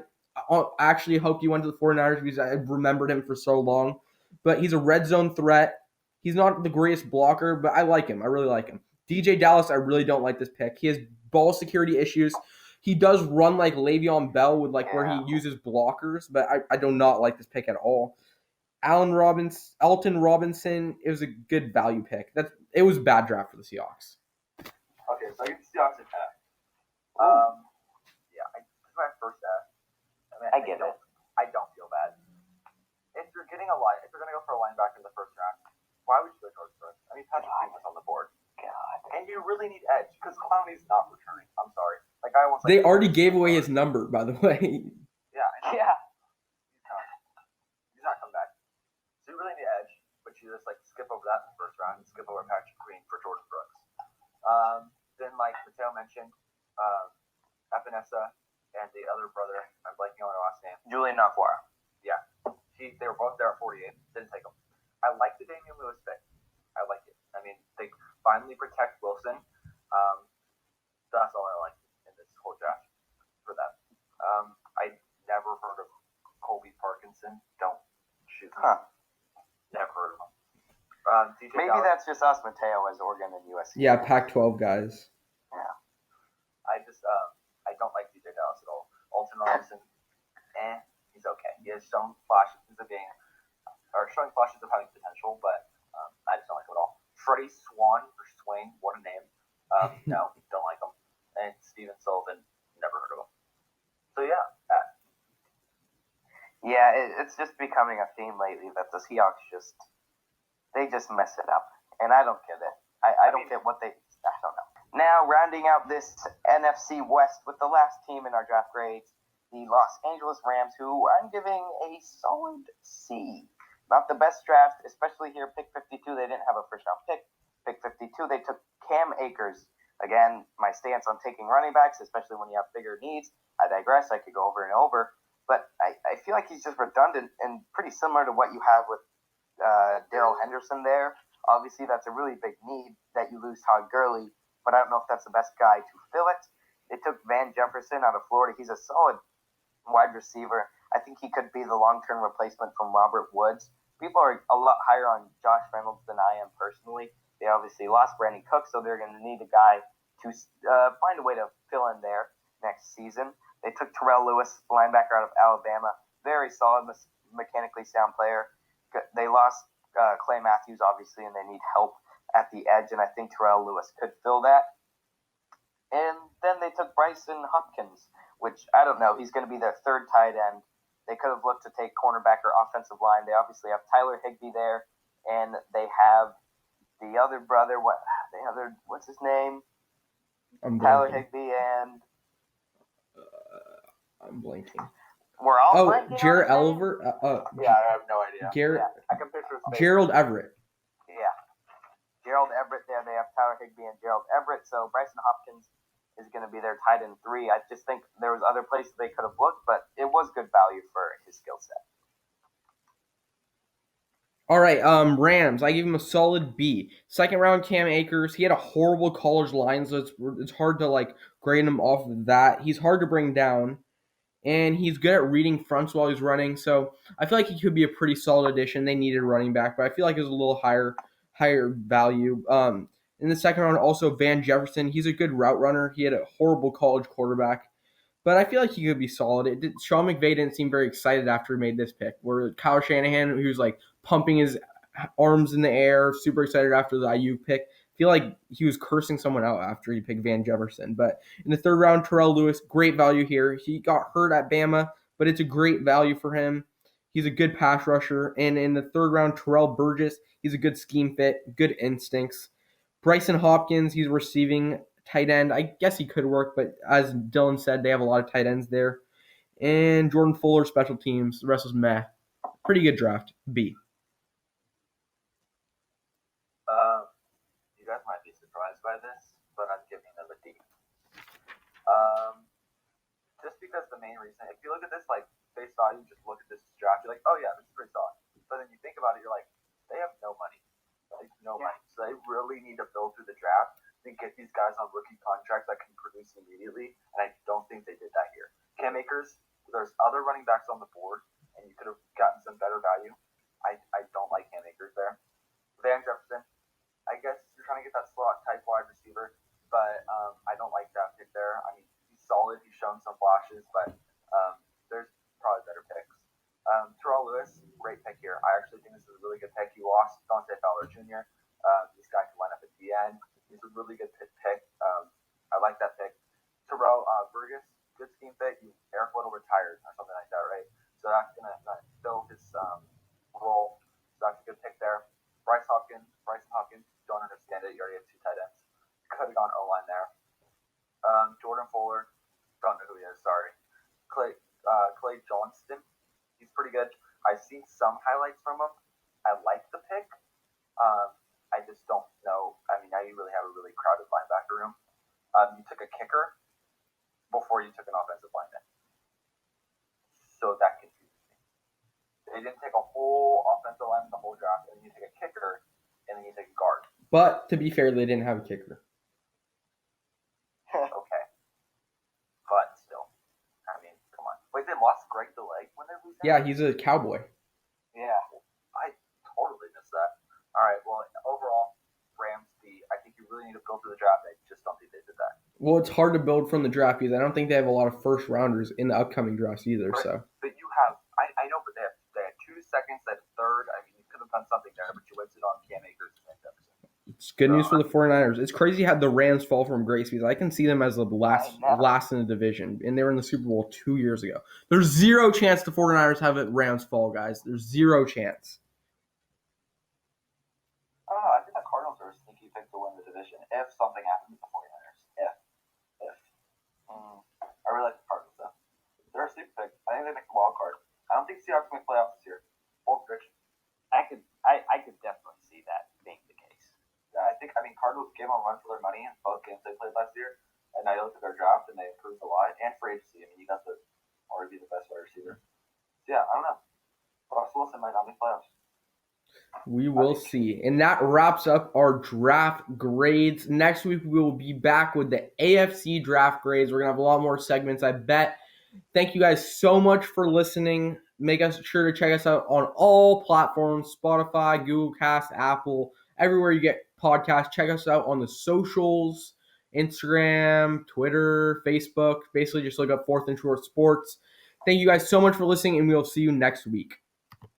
actually hope he went to the 49ers because I remembered him for so long. But he's a red zone threat. He's not the greatest blocker, but I like him. I really like him. DJ Dallas, I really don't like this pick. He has ball security issues. He does run like Le'Veon Bell with where he uses blockers, but I do not like this pick at all. Alton Robinson, it was a good value pick. It was a bad draft for the Seahawks. Okay, so I get the Seahawks at 10. This is my first draft. I get it. I don't feel bad. If you're going to go for a linebacker in the first round, why would you go George Brooks? I mean, Patrick Queen was on the board. God. And you really need edge because Clowney's not returning. I'm sorry. They already gave away his number, by the way. Yeah. Yeah. He's not coming back. So you really need edge, but you just skip over that in the first round and skip over Patrick Queen for Jordan Brooks. Then, like Mateo mentioned, Epinesa and the other brother, I'm blanking on their last name. Julian Okwara. Yeah. They were both there at 48. Didn't take them. I like the Damian Lewis pick. I like it. I mean, they finally protect Wilson. That's all I like in this whole draft for them. I never heard of Colby Parkinson. Don't shoot me. Never heard of him. Maybe Dallas, that's just us, Mateo, as Oregon and USC. Yeah, Pac-12 guys. Yeah. I don't like DJ Dallas at all. Alton Robinson, he's okay. He has shown flashes of having potential, but I just don't like him at all. Freddie Swain, what a name. No, don't like him. And Steven Sullivan, never heard of him. So yeah. It's just becoming a theme lately that the Seahawks just mess it up, and I don't get it. I don't get what I don't know. Now, rounding out this NFC West with the last team in our draft grades, the Los Angeles Rams, who I'm giving a solid C. Not the best draft, especially here, pick 52. They didn't have a first-round pick. Pick 52, they took Cam Akers. Again, my stance on taking running backs, especially when you have bigger needs, I digress. I could go over and over. But I feel like he's just redundant and pretty similar to what you have with Darrell Henderson there. Obviously, that's a really big need that you lose Todd Gurley, but I don't know if that's the best guy to fill it. They took Van Jefferson out of Florida. He's a solid wide receiver. I think he could be the long-term replacement from Robert Woods. People are a lot higher on Josh Reynolds than I am personally. They obviously lost Brandon Cooks, so they're going to need a guy to find a way to fill in there next season. They took Terrell Lewis, linebacker out of Alabama. Very solid, mechanically sound player. They lost Clay Matthews, obviously, and they need help at the edge, and I think Terrell Lewis could fill that. And then they took Bryson Hopkins, which I don't know. He's going to be their third tight end. They could have looked to take cornerback or offensive line. They obviously have Tyler Higbee there, and they have the other brother. What's his name? Tyler Higbee and I'm blanking. We're all blanking. Jared Elver. Yeah, I have no idea. I can picture his face. Gerald Everett. Yeah. Gerald Everett there. They have Tyler Higbee and Gerald Everett. So Bryson Hopkins is going to be their tight end 3. I just think there was other places they could have looked, but it was good value for his skill set. All right, Rams. I give him a solid B. Second round, Cam Akers. He had a horrible college line, so it's hard to like grade him off of that. He's hard to bring down, and he's good at reading fronts while he's running. So I feel like he could be a pretty solid addition. They needed a running back, but I feel like it's a little higher value. In the second round, also Van Jefferson. He's a good route runner. He had a horrible college quarterback, but I feel like he could be solid. Sean McVay didn't seem very excited after he made this pick. Where Kyle Shanahan, he was like pumping his arms in the air, super excited after the IU pick. I feel like he was cursing someone out after he picked Van Jefferson. But in the third round, Terrell Lewis, great value here. He got hurt at Bama, but it's a great value for him. He's a good pass rusher. And in the third round, Terrell Burgess, he's a good scheme fit, good instincts. Bryson Hopkins, he's receiving tight end. I guess he could work, but as Dylan said, they have a lot of tight ends there. And Jordan Fuller, special teams. The rest was meh. Pretty good draft. B. You guys might be surprised by this, but I'm giving them a D. Just because the main reason, if you look at this like face value, just look at this draft, you're like, oh yeah, this is pretty solid. But then you think about it, you're like, they have no money. Like no money. So they really need to build through the draft and get these guys on rookie contracts that can produce immediately. And I don't think they did that here. Cam Akers, there's other running backs on the board, and you could have gotten some better value. I don't like Cam Akers there. Van Jefferson, I guess you're trying to get that slot type wide receiver, but I don't like that pick there. I mean, he's solid. He's shown some flashes, but there's probably better picks. Terrell Lewis, great pick here. I actually think this is a really good pick. He lost Dante Fowler Jr. This guy can line up at the end. He's a really good pick. I like that pick. Terrell Burgess, good scheme fit. Eric Weddle retired or something like that, right? So that's going to fill his role. So that's a good pick there. Bryson Hopkins, don't understand it. You already have 2 tight ends. Could have gone O-line there. Jordan Fuller, don't know who he is, sorry. Clay Johnston, he's pretty good. I've seen some highlights from him. I like the pick. I just don't know. I mean, now you really have a really crowded linebacker room. You took a kicker before you took an offensive lineman. So that confuses me. They didn't take a whole offensive lineman the whole draft, and then you take a kicker, and then you take a guard. But to be fair, they didn't have a kicker. Okay. But still. I mean, come on. Wait, they lost Greg DeLeg when they lose him? Yeah, he's a Cowboy. Yeah. I totally missed that. All right, well, overall, Rams B. I think you really need to build through the draft. I just don't think they did that. Well, it's hard to build from the draft because I don't think they have a lot of first rounders in the upcoming drafts either. Right. So, but you have, I know, but they had 2 seconds, they had a third. I mean, you could have done something there, but you wasted on Cam Akers and Van Jefferson. it's good news for the 49ers. It's crazy how the Rams fall from grace because I can see them as the last in the division, and they were in the Super Bowl 2 years ago. There's zero chance the 49ers have it Rams fall, guys. There's zero chance. I don't know. I think the Cardinals are a sneaky pick to win the division if something happens with the 49ers. If. I really like the Cardinals, though. They're a sneaky pick. I think they make the wild card. I don't think Seahawks make playoffs this year. Bold prediction. I could definitely see that being the case. Yeah, I mean, Cardinals gave them a run for their money in both games they played last year, and now you look at their draft and they improved a lot. And for agency, I mean, you got the already the best wide receiver. So yeah, I don't know. Russell Wilson might not make playoffs. We will see. And that wraps up our draft grades. Next week, we will be back with the AFC draft grades. We're going to have a lot more segments, I bet. Thank you guys so much for listening. Make sure to check us out on all platforms, Spotify, Google Cast, Apple, everywhere you get podcasts. Check us out on the socials, Instagram, Twitter, Facebook. Basically, just look up Fourth and Short Sports. Thank you guys so much for listening, and we will see you next week.